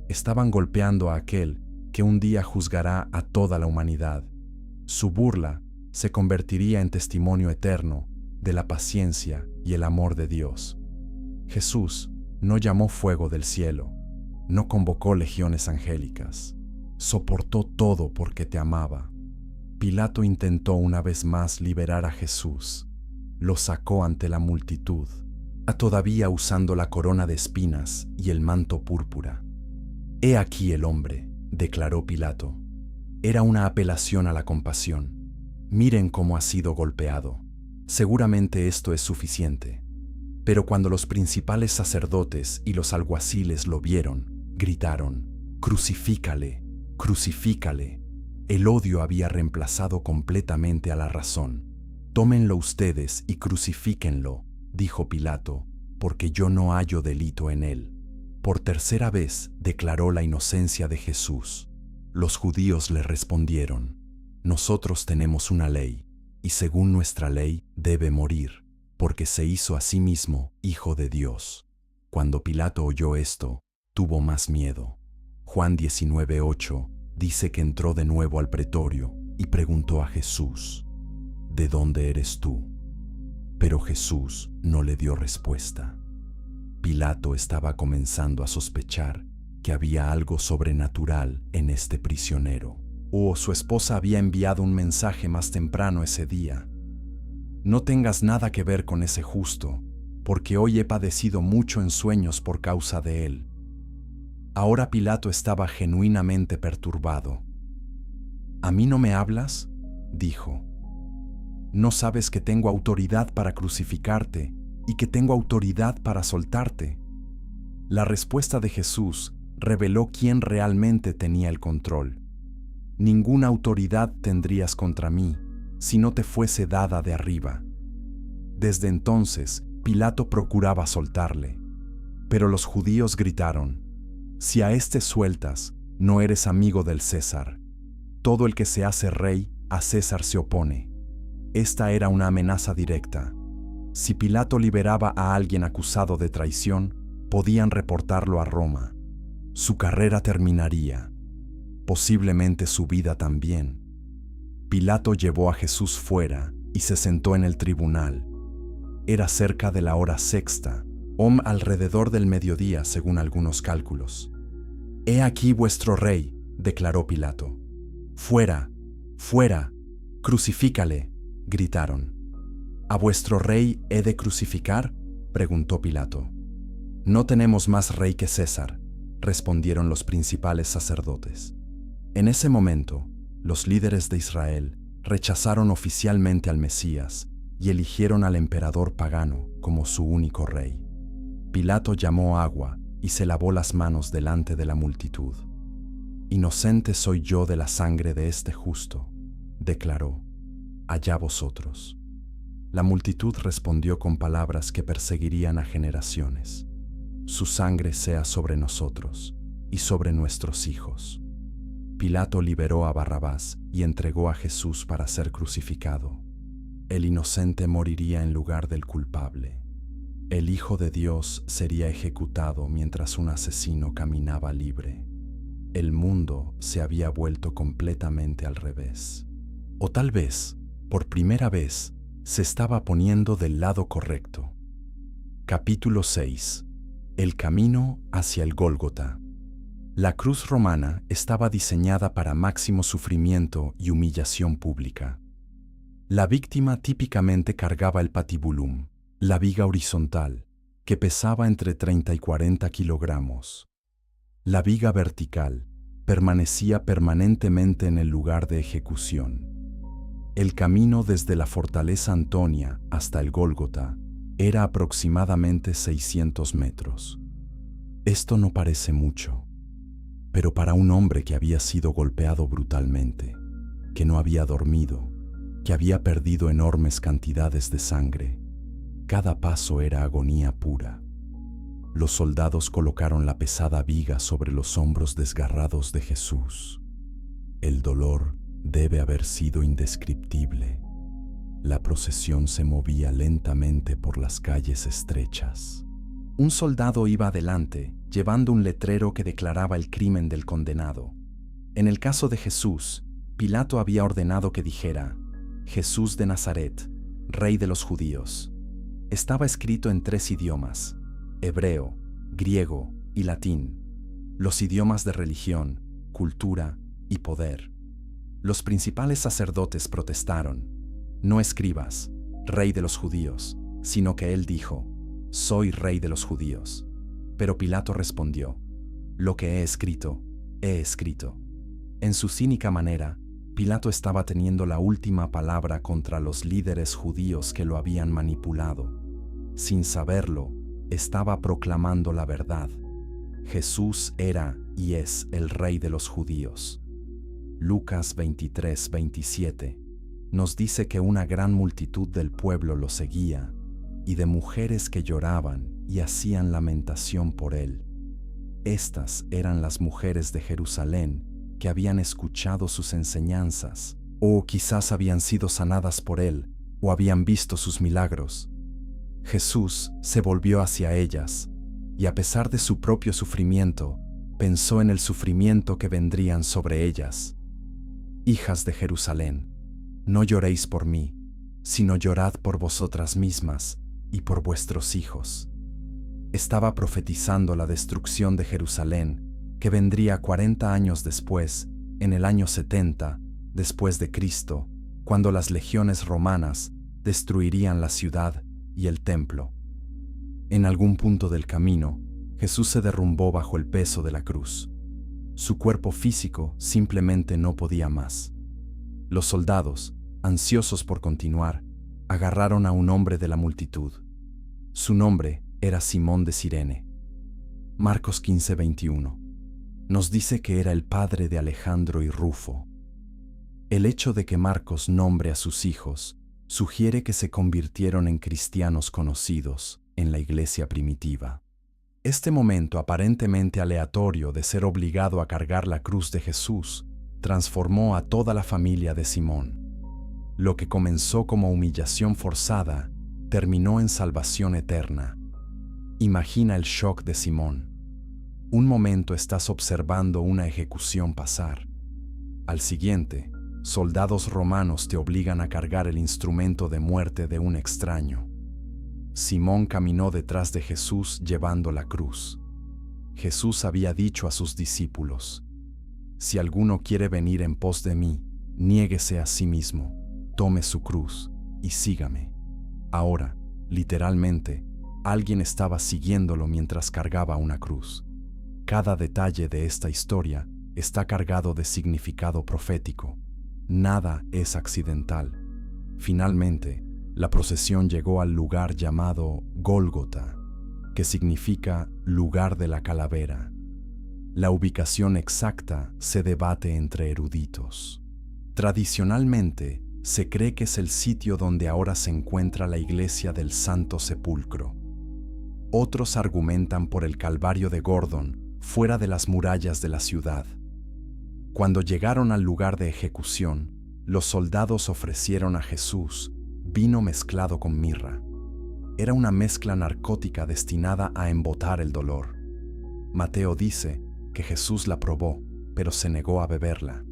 Estaban golpeando a aquel que un día juzgará a toda la humanidad. Su burla se convertiría en testimonio eterno de la paciencia y el amor de Dios. Jesús no llamó fuego del cielo, no convocó legiones angélicas. Soportó todo porque te amaba. Pilato intentó una vez más liberar a Jesús. Lo sacó ante la multitud, todavía usando la corona de espinas y el manto púrpura. «He aquí el hombre», declaró Pilato. Era una apelación a la compasión. «Miren cómo ha sido golpeado. Seguramente esto es suficiente». Pero cuando los principales sacerdotes y los alguaciles lo vieron, gritaron: «¡Crucifícale! ¡Crucifícale!». El odio había reemplazado completamente a la razón. «Tómenlo ustedes y crucifíquenlo», dijo Pilato, «porque yo no hallo delito en él». Por tercera vez declaró la inocencia de Jesús. Los judíos le respondieron: «Nosotros tenemos una ley, y según nuestra ley debe morir, porque se hizo a sí mismo hijo de Dios». Cuando Pilato oyó esto, tuvo más miedo. Juan 19:8 dice que entró de nuevo al pretorio y preguntó a Jesús: «¿De dónde eres tú?». Pero Jesús no le dio respuesta. Pilato estaba comenzando a sospechar que había algo sobrenatural en este prisionero. Su esposa había enviado un mensaje más temprano ese día: «No tengas nada que ver con ese justo, porque hoy he padecido mucho en sueños por causa de él». Ahora Pilato estaba genuinamente perturbado. «¿A mí no me hablas?», dijo. «¿No sabes que tengo autoridad para crucificarte y que tengo autoridad para soltarte?». La respuesta de Jesús reveló quién realmente tenía el control. «Ninguna autoridad tendrías contra mí si no te fuese dada de arriba». Desde entonces, Pilato procuraba soltarle. Pero los judíos gritaron: «Si a este sueltas, no eres amigo del César. Todo el que se hace rey, a César se opone». Esta era una amenaza directa. Si Pilato liberaba a alguien acusado de traición, podían reportarlo a Roma. Su carrera terminaría, posiblemente su vida también. Pilato llevó a Jesús fuera y se sentó en el tribunal. Era cerca de la hora sexta, alrededor del mediodía según algunos cálculos. «He aquí vuestro rey», declaró Pilato. «Fuera, fuera, crucifícale», gritaron. «¿A vuestro rey he de crucificar?», preguntó Pilato. «No tenemos más rey que César», respondieron los principales sacerdotes. En ese momento, los líderes de Israel rechazaron oficialmente al Mesías y eligieron al emperador pagano como su único rey. Pilato llamó agua y se lavó las manos delante de la multitud. «Inocente soy yo de la sangre de este justo», declaró. «Allá vosotros». La multitud respondió con palabras que perseguirían a generaciones. «Su sangre sea sobre nosotros y sobre nuestros hijos». Pilato liberó a Barrabás y entregó a Jesús para ser crucificado. El inocente moriría en lugar del culpable. El Hijo de Dios sería ejecutado mientras un asesino caminaba libre. El mundo se había vuelto completamente al revés. O tal vez, por primera vez, se estaba poniendo del lado correcto. Capítulo 6. El camino hacia el Gólgota. La cruz romana estaba diseñada para máximo sufrimiento y humillación pública. La víctima típicamente cargaba el patibulum, la viga horizontal, que pesaba entre 30 y 40 kilogramos. La viga vertical permanecía permanentemente en el lugar de ejecución. El camino desde la fortaleza Antonia hasta el Gólgota era aproximadamente 600 metros. Esto no parece mucho, pero para un hombre que había sido golpeado brutalmente, que no había dormido, que había perdido enormes cantidades de sangre, cada paso era agonía pura. Los soldados colocaron la pesada viga sobre los hombros desgarrados de Jesús. El dolor debe haber sido indescriptible. La procesión se movía lentamente por las calles estrechas. Un soldado iba adelante, llevando un letrero que declaraba el crimen del condenado. En el caso de Jesús, Pilato había ordenado que dijera: «Jesús de Nazaret, Rey de los Judíos». Estaba escrito en 3 idiomas: hebreo, griego y latín, los idiomas de religión, cultura y poder. Los principales sacerdotes protestaron: «No escribas, Rey de los Judíos», sino que él dijo: «Soy Rey de los Judíos». Pero Pilato respondió: «Lo que he escrito, he escrito». En su cínica manera, Pilato estaba teniendo la última palabra contra los líderes judíos que lo habían manipulado. Sin saberlo, estaba proclamando la verdad. Jesús era y es el Rey de los Judíos. Lucas 23:27 nos dice que una gran multitud del pueblo lo seguía, y de mujeres que lloraban y hacían lamentación por él. Estas eran las mujeres de Jerusalén que habían escuchado sus enseñanzas, o quizás habían sido sanadas por él, o habían visto sus milagros. Jesús se volvió hacia ellas, y a pesar de su propio sufrimiento, pensó en el sufrimiento que vendrían sobre ellas. «Hijas de Jerusalén, no lloréis por mí, sino llorad por vosotras mismas y por vuestros hijos». Estaba profetizando la destrucción de Jerusalén, que vendría 40 años después, en el año 70, después de Cristo, cuando las legiones romanas destruirían la ciudad y el templo. En algún punto del camino, Jesús se derrumbó bajo el peso de la cruz. Su cuerpo físico simplemente no podía más. Los soldados, ansiosos por continuar, agarraron a un hombre de la multitud. Su nombre era Simón de Cirene. Marcos 15:21 nos dice que era el padre de Alejandro y Rufo. El hecho de que Marcos nombre a sus hijos sugiere que se convirtieron en cristianos conocidos en la iglesia primitiva. Este momento aparentemente aleatorio de ser obligado a cargar la cruz de Jesús transformó a toda la familia de Simón. Lo que comenzó como humillación forzada terminó en salvación eterna. Imagina el shock de Simón. Un momento estás observando una ejecución pasar. Al siguiente, soldados romanos te obligan a cargar el instrumento de muerte de un extraño. Simón caminó detrás de Jesús llevando la cruz. Jesús había dicho a sus discípulos: «Si alguno quiere venir en pos de mí, niéguese a sí mismo, tome su cruz y sígame». Ahora, literalmente, alguien estaba siguiéndolo mientras cargaba una cruz. Cada detalle de esta historia está cargado de significado profético. Nada es accidental. Finalmente, La procesión llegó al lugar llamado Gólgota, que significa lugar de la calavera. La ubicación exacta se debate entre eruditos. Tradicionalmente, se cree que es el sitio donde ahora se encuentra la iglesia del Santo Sepulcro. Otros argumentan por el Calvario de Gordon, fuera de las murallas de la ciudad. Cuando llegaron al lugar de ejecución, los soldados ofrecieron a Jesús vino mezclado con mirra. Era una mezcla narcótica destinada a embotar el dolor. Mateo dice que Jesús la probó, pero se negó a beberla.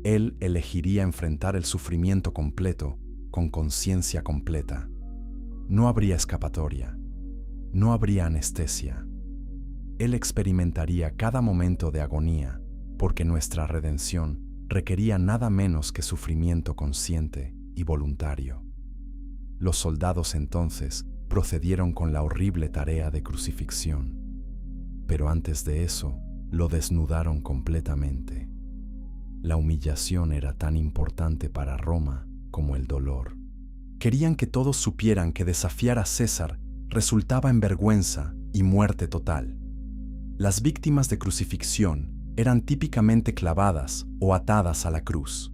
Él elegiría enfrentar el sufrimiento completo con conciencia completa. No habría escapatoria. No habría anestesia. Él experimentaría cada momento de agonía, porque nuestra redención requería nada menos que sufrimiento consciente y voluntario. Los soldados entonces procedieron con la horrible tarea de crucifixión. Pero antes de eso, lo desnudaron completamente. La humillación era tan importante para Roma como el dolor. Querían que todos supieran que desafiar a César resultaba en vergüenza y muerte total. Las víctimas de crucifixión eran típicamente clavadas o atadas a la cruz.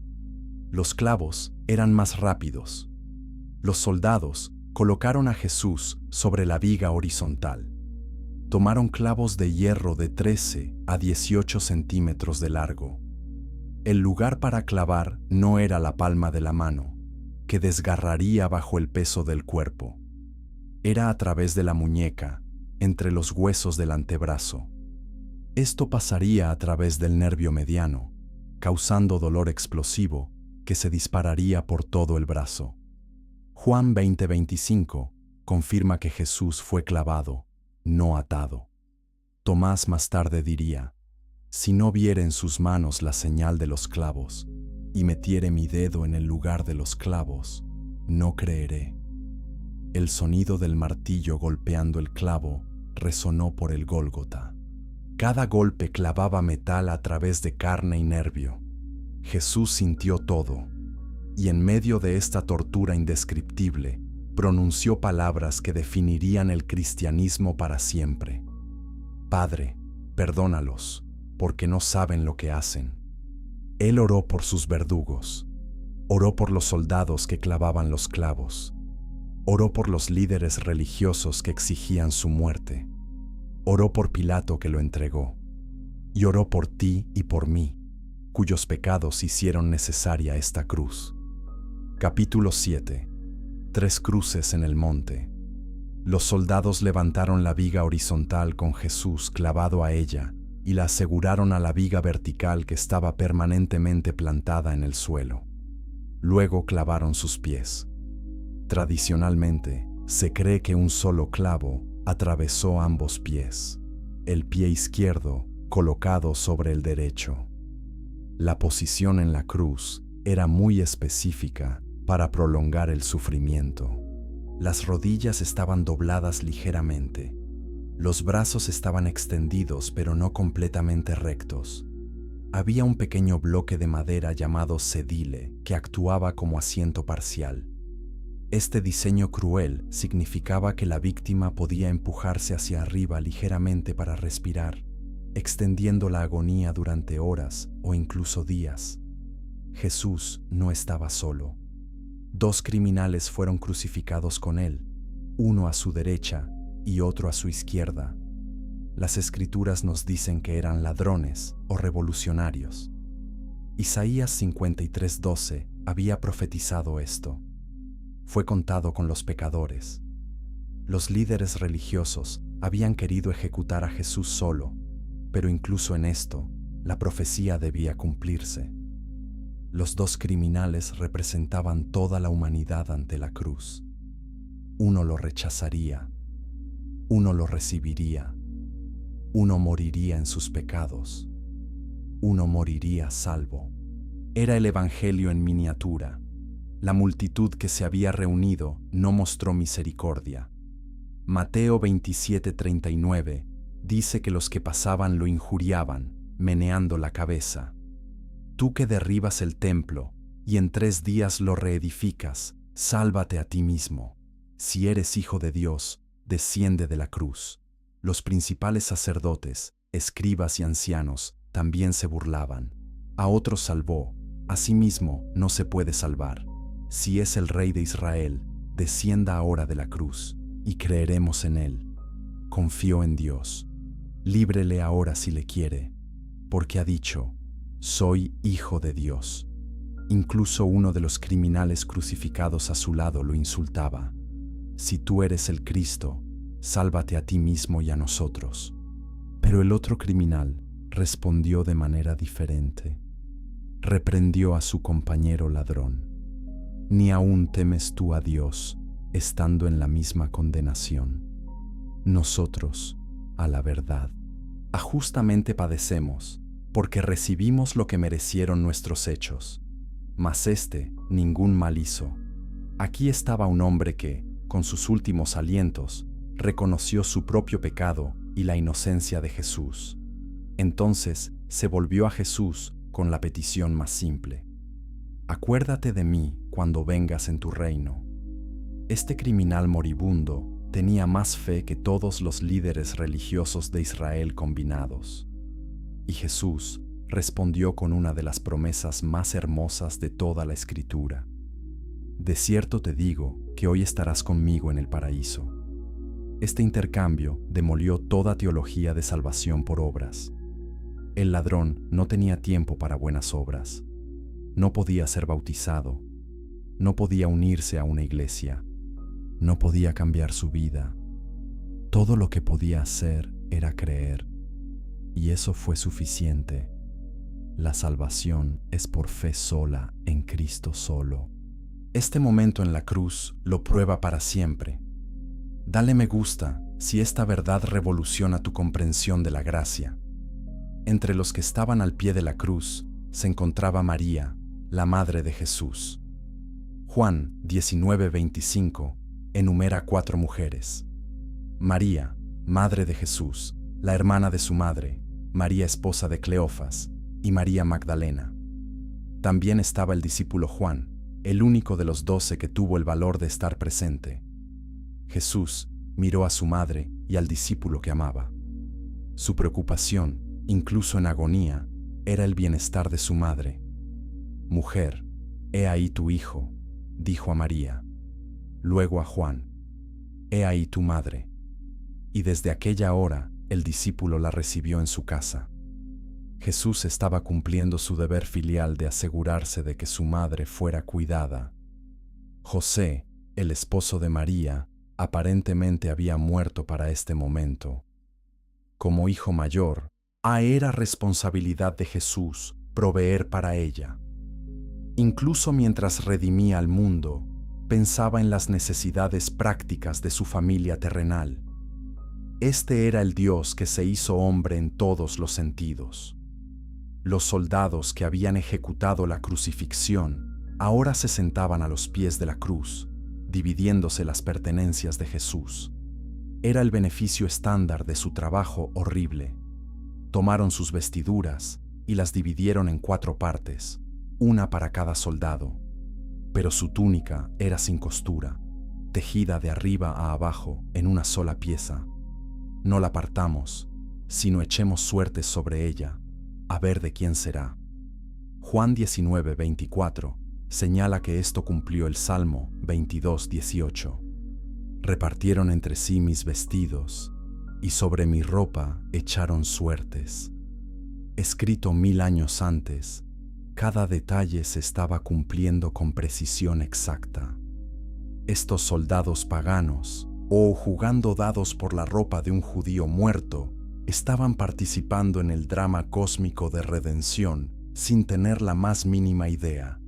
Los clavos eran más rápidos. Los soldados colocaron a Jesús sobre la viga horizontal. Tomaron clavos de hierro de 13 a 18 centímetros de largo. El lugar para clavar no era la palma de la mano, que desgarraría bajo el peso del cuerpo. Era a través de la muñeca, entre los huesos del antebrazo. Esto pasaría a través del nervio mediano, causando dolor explosivo que se dispararía por todo el brazo. Juan 20:25 confirma que Jesús fue clavado, no atado. Tomás más tarde diría: si no viere en sus manos la señal de los clavos, y metiere mi dedo en el lugar de los clavos, no creeré. El sonido del martillo golpeando el clavo resonó por el Gólgota. Cada golpe clavaba metal a través de carne y nervio. Jesús sintió todo, y en medio de esta tortura indescriptible, pronunció palabras que definirían el cristianismo para siempre. Padre, perdónalos, porque no saben lo que hacen. Él oró por sus verdugos, oró por los soldados que clavaban los clavos, oró por los líderes religiosos que exigían su muerte, oró por Pilato que lo entregó, y oró por ti y por mí, cuyos pecados hicieron necesaria esta cruz. Capítulo 7. 3 cruces en el monte. Los soldados levantaron la viga horizontal con Jesús clavado a ella y la aseguraron a la viga vertical que estaba permanentemente plantada en el suelo. Luego clavaron sus pies. Tradicionalmente, se cree que un solo clavo atravesó ambos pies, el pie izquierdo colocado sobre el derecho. La posición en la cruz era muy específica para prolongar el sufrimiento. Las rodillas estaban dobladas ligeramente. Los brazos estaban extendidos pero no completamente rectos. Había un pequeño bloque de madera llamado sedile que actuaba como asiento parcial. Este diseño cruel significaba que la víctima podía empujarse hacia arriba ligeramente para respirar, extendiendo la agonía durante horas o incluso días. Jesús no estaba solo. 2 criminales fueron crucificados con él, uno a su derecha y otro a su izquierda. Las Escrituras nos dicen que eran ladrones o revolucionarios. Isaías 53:12 había profetizado esto. Fue contado con los pecadores. Los líderes religiosos habían querido ejecutar a Jesús solo, pero incluso en esto, la profecía debía cumplirse. Los 2 criminales representaban toda la humanidad ante la cruz. Uno lo rechazaría, uno lo recibiría, uno moriría en sus pecados, uno moriría salvo. Era el Evangelio en miniatura. La multitud que se había reunido no mostró misericordia. Mateo 27:39 dice que los que pasaban lo injuriaban, meneando la cabeza. Tú que derribas el templo y en 3 días lo reedificas, Sálvate a ti mismo. Si eres hijo de Dios, desciende de la cruz. Los principales sacerdotes, escribas y ancianos también se burlaban. A otros salvó, a sí mismo no se puede salvar. Si es el Rey de Israel, descienda ahora de la cruz, y creeremos en él. Confío en Dios. Líbrele ahora si le quiere, porque ha dicho, soy hijo de Dios. Incluso uno de los criminales crucificados a su lado lo insultaba. Si tú eres el Cristo, sálvate a ti mismo y a nosotros. Pero el otro criminal respondió de manera diferente. Reprendió a su compañero ladrón. ¿Ni aún temes tú a Dios, estando en la misma condenación? Nosotros, a la verdad, justamente padecemos, porque recibimos lo que merecieron nuestros hechos. Mas éste ningún mal hizo. Aquí estaba un hombre que, con sus últimos alientos, reconoció su propio pecado y la inocencia de Jesús. Entonces se volvió a Jesús con la petición más simple: acuérdate de mí cuando vengas en tu reino. Este criminal moribundo tenía más fe que todos los líderes religiosos de Israel combinados. Y Jesús respondió con una de las promesas más hermosas de toda la Escritura. De cierto te digo que hoy estarás conmigo en el paraíso. Este intercambio demolió toda teología de salvación por obras. El ladrón no tenía tiempo para buenas obras. No podía ser bautizado. No podía unirse a una iglesia. No podía cambiar su vida. Todo lo que podía hacer era creer. Y eso fue suficiente. La salvación es por fe sola, en Cristo solo. Este momento en la cruz lo prueba para siempre. Dale me gusta si esta verdad revoluciona tu comprensión de la gracia. Entre los que estaban al pie de la cruz se encontraba María, la madre de Jesús. Juan 19:25 enumera 4 mujeres. María, madre de Jesús, la hermana de su madre, María esposa de Cleofas, y María Magdalena. También estaba el discípulo Juan, el único de los 12 que tuvo el valor de estar presente. Jesús miró a su madre y al discípulo que amaba. Su preocupación, incluso en agonía, era el bienestar de su madre. Mujer, he ahí tu hijo, dijo a María. Luego a Juan, he ahí tu madre. Y desde aquella hora el discípulo la recibió en su casa. Jesús estaba cumpliendo su deber filial de asegurarse de que su madre fuera cuidada. José, el esposo de María, aparentemente había muerto para este momento. Como hijo mayor, era responsabilidad de Jesús proveer para ella. Incluso mientras redimía al mundo, pensaba en las necesidades prácticas de su familia terrenal. Este era el Dios que se hizo hombre en todos los sentidos. Los soldados que habían ejecutado la crucifixión ahora se sentaban a los pies de la cruz, dividiéndose las pertenencias de Jesús. Era el beneficio estándar de su trabajo horrible. Tomaron sus vestiduras y las dividieron en 4 partes, una para cada soldado. Pero su túnica era sin costura, tejida de arriba a abajo en una sola pieza. No la partamos, sino echemos suertes sobre ella, a ver de quién será. Juan 19:24 señala que esto cumplió el Salmo 22:18. Repartieron entre sí mis vestidos, y sobre mi ropa echaron suertes. Escrito 1000 años antes, cada detalle se estaba cumpliendo con precisión exacta. Estos soldados paganos, jugando dados por la ropa de un judío muerto, estaban participando en el drama cósmico de redención sin tener la más mínima idea.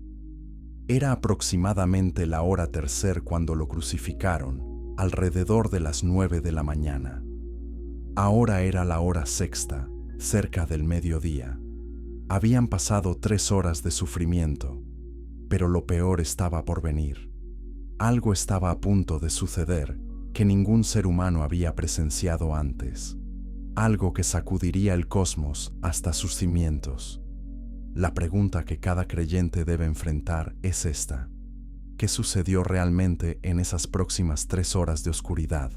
Era aproximadamente la hora tercera cuando lo crucificaron, alrededor de las 9 de la mañana. Ahora era la hora sexta, cerca del mediodía. Habían pasado 3 horas de sufrimiento, pero lo peor estaba por venir. Algo estaba a punto de suceder que ningún ser humano había presenciado antes. Algo que sacudiría el cosmos hasta sus cimientos. La pregunta que cada creyente debe enfrentar es esta: ¿Qué sucedió realmente en esas próximas 3 horas de oscuridad?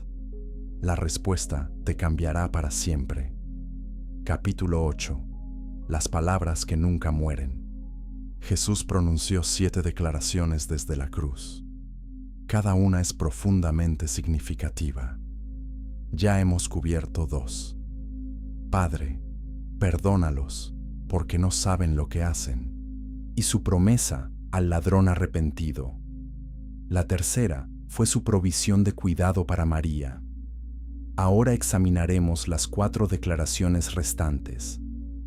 La respuesta te cambiará para siempre. Capítulo 8. Las palabras que nunca mueren. Jesús pronunció 7 declaraciones desde la cruz. Cada una es profundamente significativa. Ya hemos cubierto 2. Padre, perdónalos, porque no saben lo que hacen. Y su promesa al ladrón arrepentido. La tercera fue su provisión de cuidado para María. Ahora examinaremos las 4 declaraciones restantes,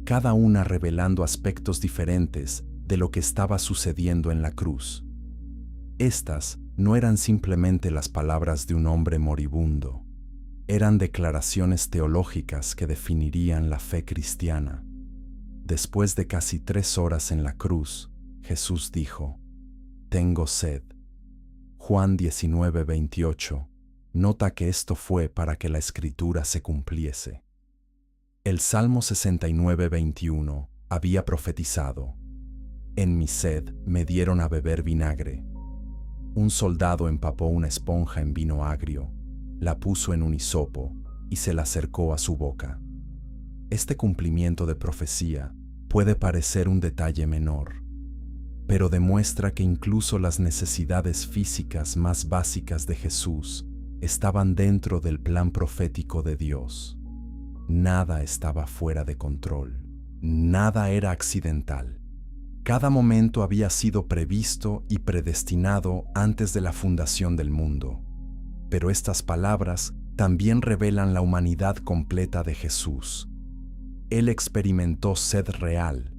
cada una revelando aspectos diferentes de lo que estaba sucediendo en la cruz. Estas no eran simplemente las palabras de un hombre moribundo, eran declaraciones teológicas que definirían la fe cristiana. Después de casi 3 horas en la cruz, Jesús dijo: «Tengo sed». Juan 19:28. Nota que esto fue para que la escritura se cumpliese. El Salmo 69:21 había profetizado: «En mi sed me dieron a beber vinagre». Un soldado empapó una esponja en vino agrio, la puso en un hisopo y se la acercó a su boca. Este cumplimiento de profecía puede parecer un detalle menor, pero demuestra que incluso las necesidades físicas más básicas de Jesús estaban dentro del plan profético de Dios. Nada estaba fuera de control, nada era accidental. Cada momento había sido previsto y predestinado antes de la fundación del mundo. Pero estas palabras también revelan la humanidad completa de Jesús. Él experimentó sed real.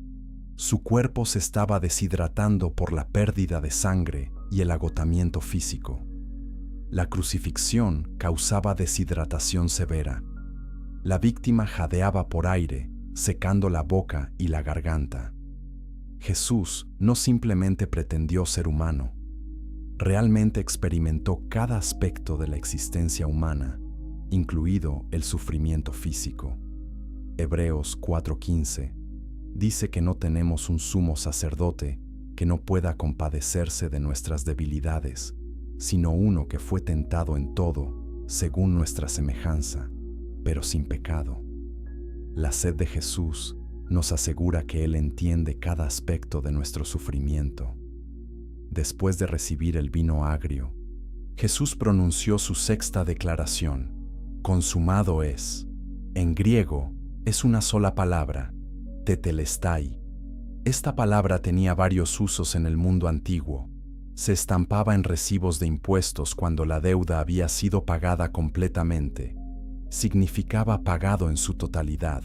Su cuerpo se estaba deshidratando por la pérdida de sangre y el agotamiento físico. La crucifixión causaba deshidratación severa. La víctima jadeaba por aire, secando la boca y la garganta. Jesús no simplemente pretendió ser humano, realmente experimentó cada aspecto de la existencia humana, incluido el sufrimiento físico. Hebreos 4:15 dice que no tenemos un sumo sacerdote que no pueda compadecerse de nuestras debilidades, sino uno que fue tentado en todo, según nuestra semejanza, pero sin pecado. La sed de Jesús nos asegura que Él entiende cada aspecto de nuestro sufrimiento. Después de recibir el vino agrio, Jesús pronunció su 6ª declaración: «Consumado es». En griego es una sola palabra, tetelestai. Esta palabra tenía varios usos en el mundo antiguo. Se estampaba en recibos de impuestos cuando la deuda había sido pagada completamente. Significaba pagado en su totalidad.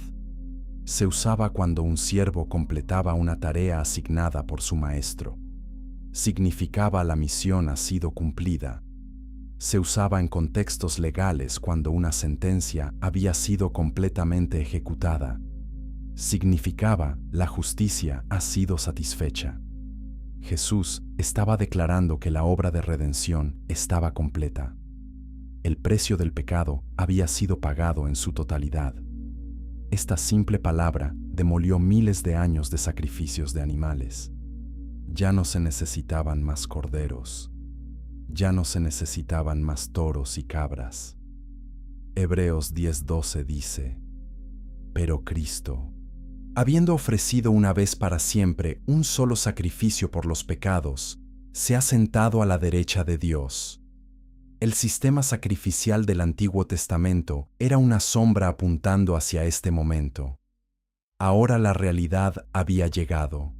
Se usaba cuando un siervo completaba una tarea asignada por su maestro. Significaba la misión ha sido cumplida. Se usaba en contextos legales cuando una sentencia había sido completamente ejecutada. Significaba la justicia ha sido satisfecha. Jesús estaba declarando que la obra de redención estaba completa. El precio del pecado había sido pagado en su totalidad. Esta simple palabra demolió miles de años de sacrificios de animales. Ya no se necesitaban más corderos. Ya no se necesitaban más toros y cabras. Hebreos 10:12 dice: «Pero Cristo, habiendo ofrecido una vez para siempre un solo sacrificio por los pecados, se ha sentado a la derecha de Dios». El sistema sacrificial del Antiguo Testamento era una sombra apuntando hacia este momento. Ahora la realidad había llegado.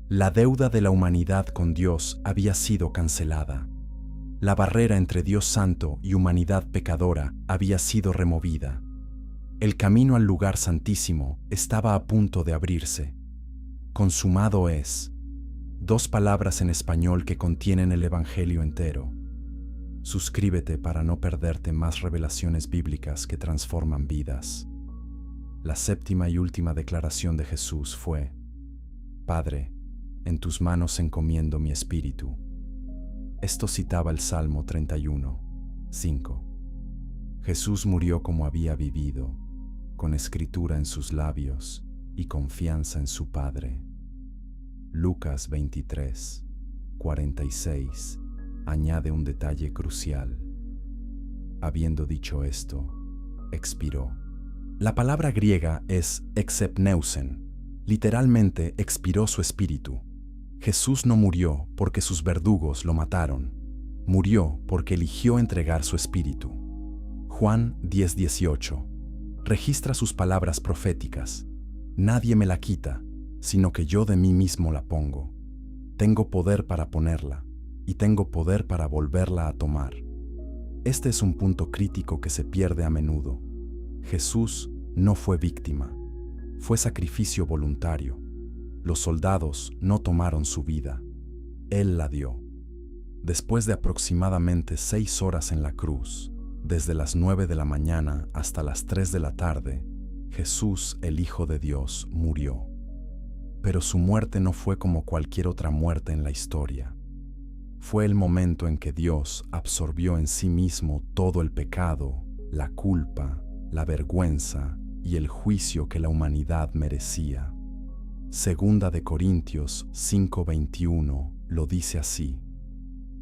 La deuda de la humanidad con Dios había sido cancelada. La barrera entre Dios Santo y humanidad pecadora había sido removida. El camino al lugar santísimo estaba a punto de abrirse. Consumado es. 2 palabras en español que contienen el Evangelio entero. Suscríbete para no perderte más revelaciones bíblicas que transforman vidas. La 7ª y última declaración de Jesús fue: «Padre, en tus manos encomiendo mi espíritu». Esto citaba el Salmo 31:5. Jesús murió como había vivido, con escritura en sus labios y confianza en su Padre. Lucas 23. 46 añade un detalle crucial. Habiendo dicho esto, expiró. La palabra griega es exepneusen. Literalmente expiró su espíritu. Jesús no murió porque sus verdugos lo mataron. Murió porque eligió entregar su espíritu. Juan 10:18 registra sus palabras proféticas. Nadie me la quita, sino que yo de mí mismo la pongo. Tengo poder para ponerla, y tengo poder para volverla a tomar. Este es un punto crítico que se pierde a menudo. Jesús no fue víctima, fue sacrificio voluntario. Los soldados no tomaron su vida, Él la dio. Después de aproximadamente 6 horas en la cruz, desde las 9 de la mañana hasta las 3 de la tarde, Jesús, el Hijo de Dios, murió. Pero su muerte no fue como cualquier otra muerte en la historia. Fue el momento en que Dios absorbió en sí mismo todo el pecado, la culpa, la vergüenza y el juicio que la humanidad merecía. Segunda de Corintios 5:21 lo dice así: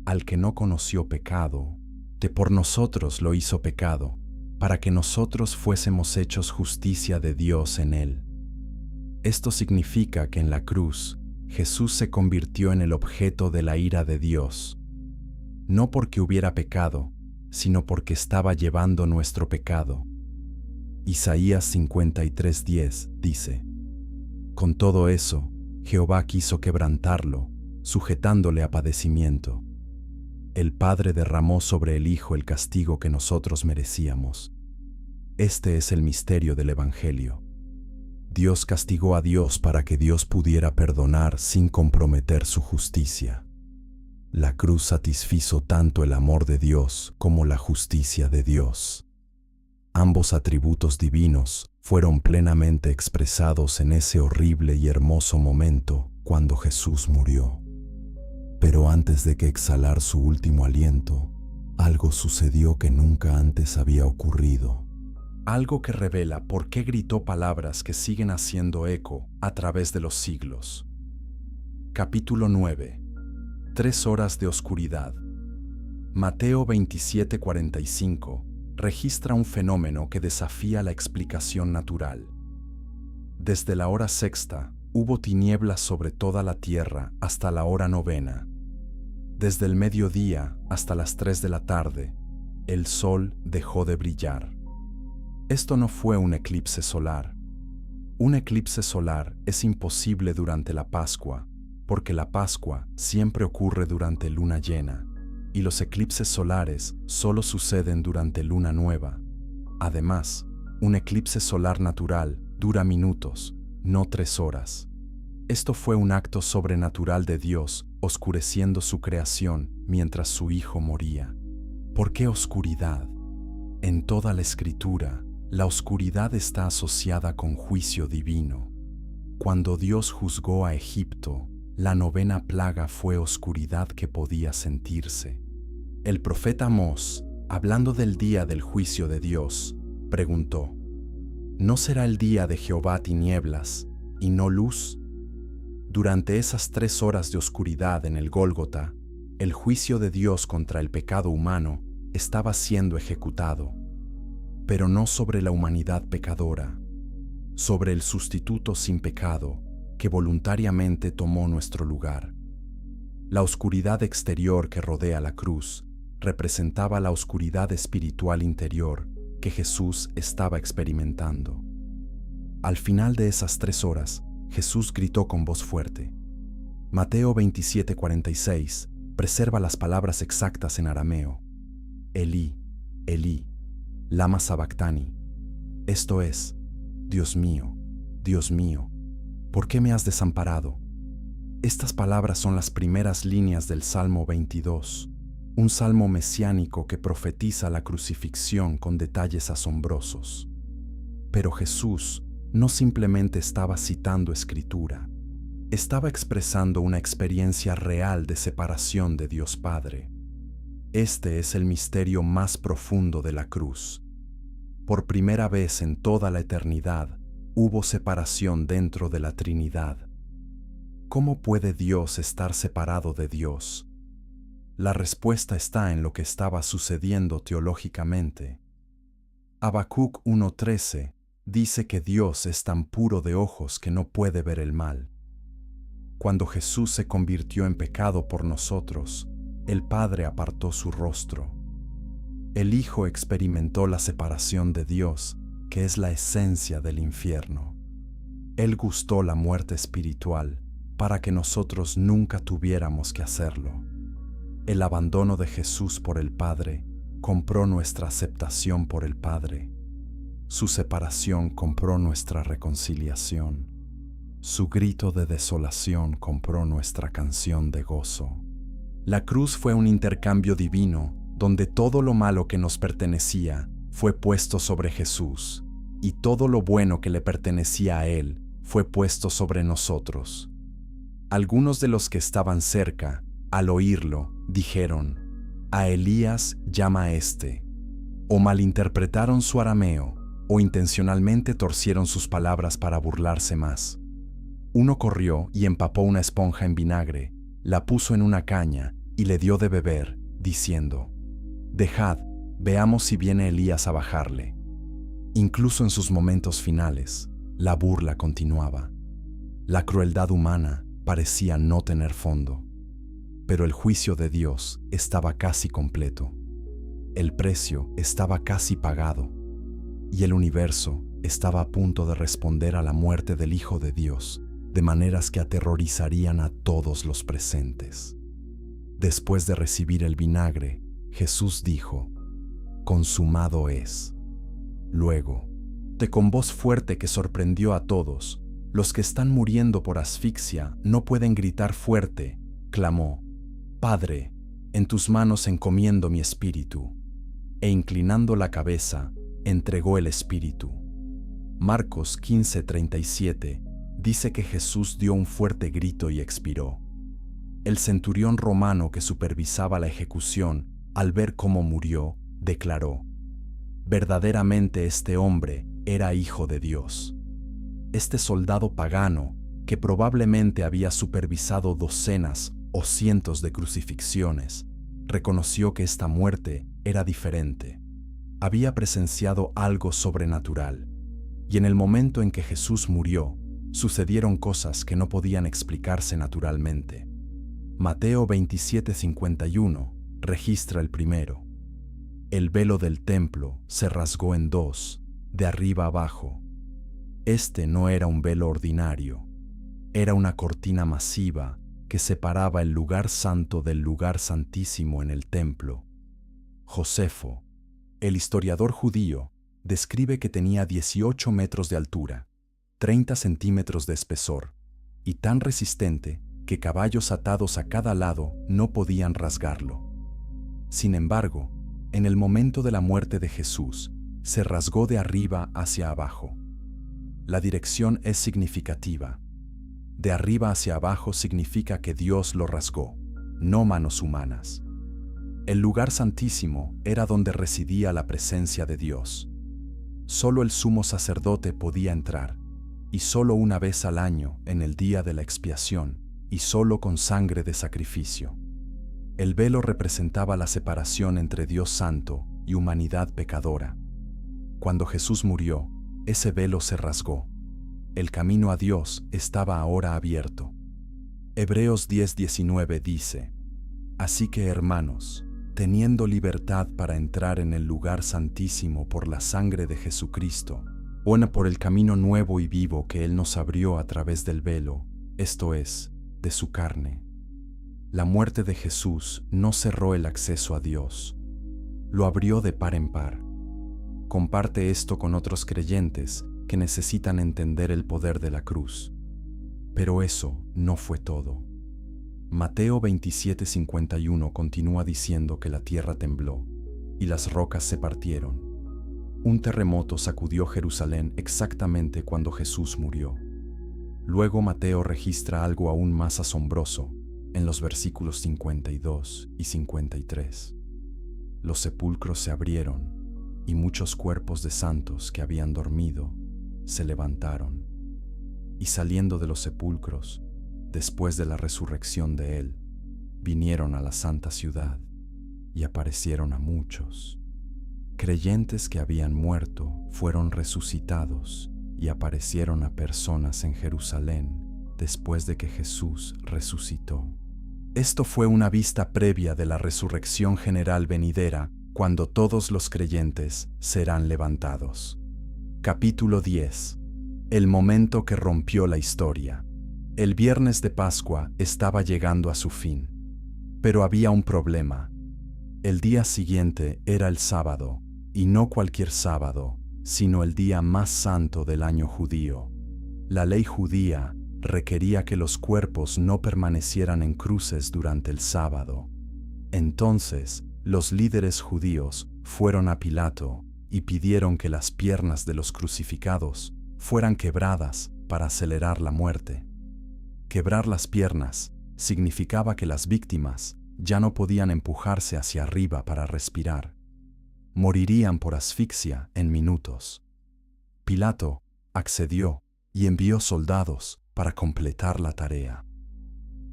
al que no conoció pecado, que por nosotros lo hizo pecado, para que nosotros fuésemos hechos justicia de Dios en él. Esto significa que en la cruz, Jesús se convirtió en el objeto de la ira de Dios, no porque hubiera pecado, sino porque estaba llevando nuestro pecado. Isaías 53:10 dice: con todo eso, Jehová quiso quebrantarlo, sujetándole a padecimiento. El Padre derramó sobre el Hijo el castigo que nosotros merecíamos. Este es el misterio del Evangelio. Dios castigó a Dios para que Dios pudiera perdonar sin comprometer su justicia. La cruz satisfizo tanto el amor de Dios como la justicia de Dios. Ambos atributos divinos fueron plenamente expresados en ese horrible y hermoso momento cuando Jesús murió. Pero antes de que exhalar su último aliento, algo sucedió que nunca antes había ocurrido. Algo que revela por qué gritó palabras que siguen haciendo eco a través de los siglos. Capítulo 9. 3 horas de oscuridad. Mateo 27:45 registra un fenómeno que desafía la explicación natural. Desde la hora sexta hubo tinieblas sobre toda la tierra hasta la hora novena. Desde el mediodía hasta las 3 de la tarde, el sol dejó de brillar. Esto no fue un eclipse solar. Un eclipse solar es imposible durante la Pascua, porque la Pascua siempre ocurre durante luna llena, y los eclipses solares solo suceden durante luna nueva. Además, un eclipse solar natural dura minutos, no 3 horas. Esto fue un acto sobrenatural de Dios oscureciendo su creación mientras su Hijo moría. ¿Por qué oscuridad? En toda la Escritura, la oscuridad está asociada con juicio divino. Cuando Dios juzgó a Egipto, la 9ª plaga fue oscuridad que podía sentirse. El profeta Amós, hablando del día del juicio de Dios, preguntó: ¿no será el día de Jehová tinieblas y no luz? Durante esas 3 horas de oscuridad en el Gólgota, el juicio de Dios contra el pecado humano estaba siendo ejecutado, pero no sobre la humanidad pecadora, sobre el sustituto sin pecado que voluntariamente tomó nuestro lugar. La oscuridad exterior que rodea la cruz representaba la oscuridad espiritual interior que Jesús estaba experimentando. Al final de esas 3 horas, Jesús gritó con voz fuerte. Mateo 27:46 preserva las palabras exactas en arameo: Elí, Elí, lama sabactani. Esto es: Dios mío, ¿por qué me has desamparado? Estas palabras son las primeras líneas del Salmo 22, un salmo mesiánico que profetiza la crucifixión con detalles asombrosos. Pero Jesús no simplemente estaba citando escritura, estaba expresando una experiencia real de separación de Dios Padre. Este es el misterio más profundo de la cruz. Por primera vez en toda la eternidad, hubo separación dentro de la Trinidad. ¿Cómo puede Dios estar separado de Dios? La respuesta está en lo que estaba sucediendo teológicamente. Habacuc 1:13 dice que Dios es tan puro de ojos que no puede ver el mal. Cuando Jesús se convirtió en pecado por nosotros, el Padre apartó su rostro. El Hijo experimentó la separación de Dios, que es la esencia del infierno. Él gustó la muerte espiritual para que nosotros nunca tuviéramos que hacerlo. El abandono de Jesús por el Padre compró nuestra aceptación por el Padre. Su separación compró nuestra reconciliación. Su grito de desolación compró nuestra canción de gozo. La cruz fue un intercambio divino donde todo lo malo que nos pertenecía fue puesto sobre Jesús y todo lo bueno que le pertenecía a Él fue puesto sobre nosotros. Algunos de los que estaban cerca, al oírlo, dijeron: «A Elías llama a este». O malinterpretaron su arameo, o intencionalmente torcieron sus palabras para burlarse más. Uno corrió y empapó una esponja en vinagre, la puso en una caña y le dio de beber, diciendo: «Dejad, veamos si viene Elías a bajarle». Incluso en sus momentos finales, la burla continuaba. La crueldad humana parecía no tener fondo. Pero el juicio de Dios estaba casi completo. El precio estaba casi pagado. Y el universo estaba a punto de responder a la muerte del Hijo de Dios de maneras que aterrorizarían a todos los presentes. Después de recibir el vinagre, Jesús dijo: «Consumado es». Luego, con voz fuerte que sorprendió a todos, los que están muriendo por asfixia no pueden gritar fuerte, clamó: «Padre, en tus manos encomiendo mi espíritu». E inclinando la cabeza, entregó el espíritu. Marcos 15:37 dice que Jesús dio un fuerte grito y expiró. El centurión romano que supervisaba la ejecución, al ver cómo murió, declaró: «Verdaderamente este hombre era hijo de Dios». Este soldado pagano, que probablemente había supervisado docenas o cientos de crucifixiones, reconoció que esta muerte era diferente. Había presenciado algo sobrenatural, y en el momento en que Jesús murió, sucedieron cosas que no podían explicarse naturalmente. Mateo 27:51 registra el primero. El velo del templo se rasgó en dos, de arriba abajo. Este no era un velo ordinario, era una cortina masiva que separaba el lugar santo del lugar santísimo en el templo. Josefo, el historiador judío, describe que tenía 18 metros de altura, 30 centímetros de espesor, y tan resistente que caballos atados a cada lado no podían rasgarlo. Sin embargo, en el momento de la muerte de Jesús, se rasgó de arriba hacia abajo. La dirección es significativa. De arriba hacia abajo significa que Dios lo rasgó, no manos humanas. El lugar santísimo era donde residía la presencia de Dios. Solo el sumo sacerdote podía entrar, y solo una vez al año en el día de la expiación, y solo con sangre de sacrificio. El velo representaba la separación entre Dios santo y humanidad pecadora. Cuando Jesús murió, ese velo se rasgó. El camino a Dios estaba ahora abierto. Hebreos 10:19 dice: «Así que, hermanos, teniendo libertad para entrar en el lugar santísimo por la sangre de Jesucristo, o por el camino nuevo y vivo que Él nos abrió a través del velo, esto es, de su carne». La muerte de Jesús no cerró el acceso a Dios, lo abrió de par en par. Comparte esto con otros creyentes que necesitan entender el poder de la cruz. Pero eso no fue todo. Mateo 27:51 continúa diciendo que la tierra tembló y las rocas se partieron. Un terremoto sacudió Jerusalén exactamente cuando Jesús murió. Luego Mateo registra algo aún más asombroso en los versículos 52 y 53. Los sepulcros se abrieron y muchos cuerpos de santos que habían dormido se levantaron. Y saliendo de los sepulcros, después de la resurrección de Él, vinieron a la santa ciudad y aparecieron a muchos. Creyentes que habían muerto fueron resucitados y aparecieron a personas en Jerusalén después de que Jesús resucitó. Esto fue una vista previa de la resurrección general venidera, cuando todos los creyentes serán levantados. Capítulo 10. El momento que rompió la historia. El viernes de Pascua estaba llegando a su fin. Pero había un problema. El día siguiente era el sábado, y no cualquier sábado, sino el día más santo del año judío. La ley judía requería que los cuerpos no permanecieran en cruces durante el sábado. Entonces, los líderes judíos fueron a Pilato y pidieron que las piernas de los crucificados fueran quebradas para acelerar la muerte. Quebrar las piernas significaba que las víctimas ya no podían empujarse hacia arriba para respirar. Morirían por asfixia en minutos. Pilato accedió y envió soldados para completar la tarea.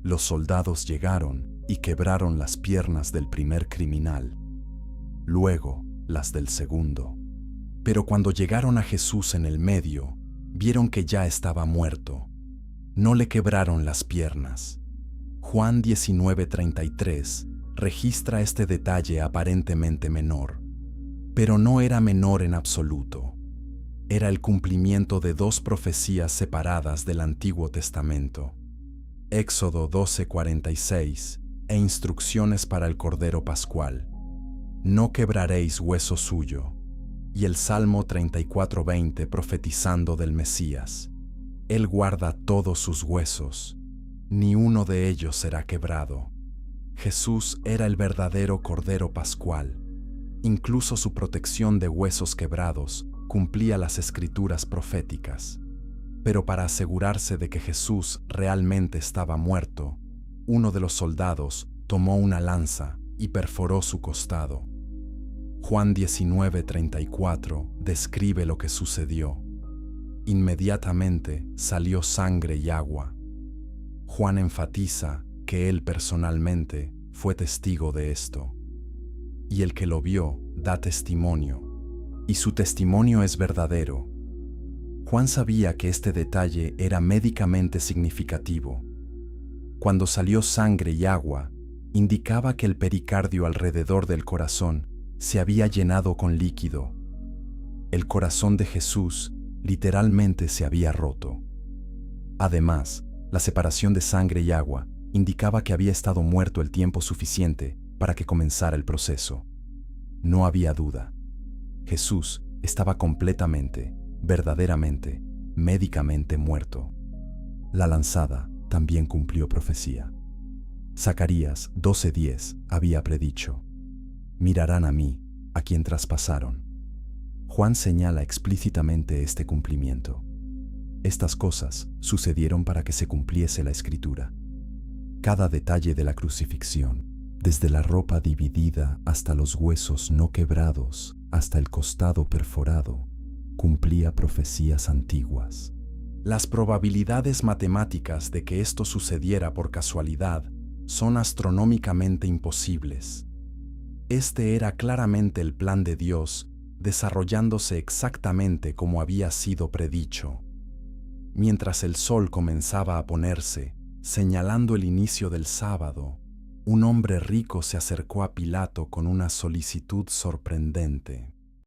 Los soldados llegaron y quebraron las piernas del primer criminal, luego las del segundo. Pero cuando llegaron a Jesús en el medio, vieron que ya estaba muerto. No le quebraron las piernas. Juan 19:33 registra este detalle aparentemente menor, pero no era menor en absoluto. Era el cumplimiento de dos profecías separadas del Antiguo Testamento: Éxodo 12:46 e instrucciones para el Cordero Pascual: no quebraréis hueso suyo, y el Salmo 34:20 profetizando del Mesías: Él guarda todos sus huesos, ni uno de ellos será quebrado. Jesús era el verdadero Cordero Pascual. Incluso su protección de huesos quebrados cumplía las escrituras proféticas. Pero para asegurarse de que Jesús realmente estaba muerto, uno de los soldados tomó una lanza y perforó su costado. Juan 19:34 describe lo que sucedió. Inmediatamente salió sangre y agua. Juan enfatiza que él personalmente fue testigo de esto. Y el que lo vio da testimonio, y su testimonio es verdadero. Juan sabía que este detalle era médicamente significativo. Cuando salió sangre y agua, indicaba que el pericardio alrededor del corazón se había llenado con líquido. El corazón de Jesús literalmente se había roto. Además, la separación de sangre y agua indicaba que había estado muerto el tiempo suficiente para que comenzara el proceso. No había duda. Jesús estaba completamente, verdaderamente, médicamente muerto. La lanzada también cumplió profecía. Zacarías 12:10 había predicho: mirarán a mí, a quien traspasaron. Juan señala explícitamente este cumplimiento. Estas cosas sucedieron para que se cumpliese la Escritura. Cada detalle de la crucifixión, desde la ropa dividida hasta los huesos no quebrados, hasta el costado perforado, cumplía profecías antiguas. Las probabilidades matemáticas de que esto sucediera por casualidad son astronómicamente imposibles. Este era claramente el plan de Dios, desarrollándose exactamente como había sido predicho. Mientras el sol comenzaba a ponerse, señalando el inicio del sábado, un hombre rico se acercó a Pilato con una solicitud sorprendente.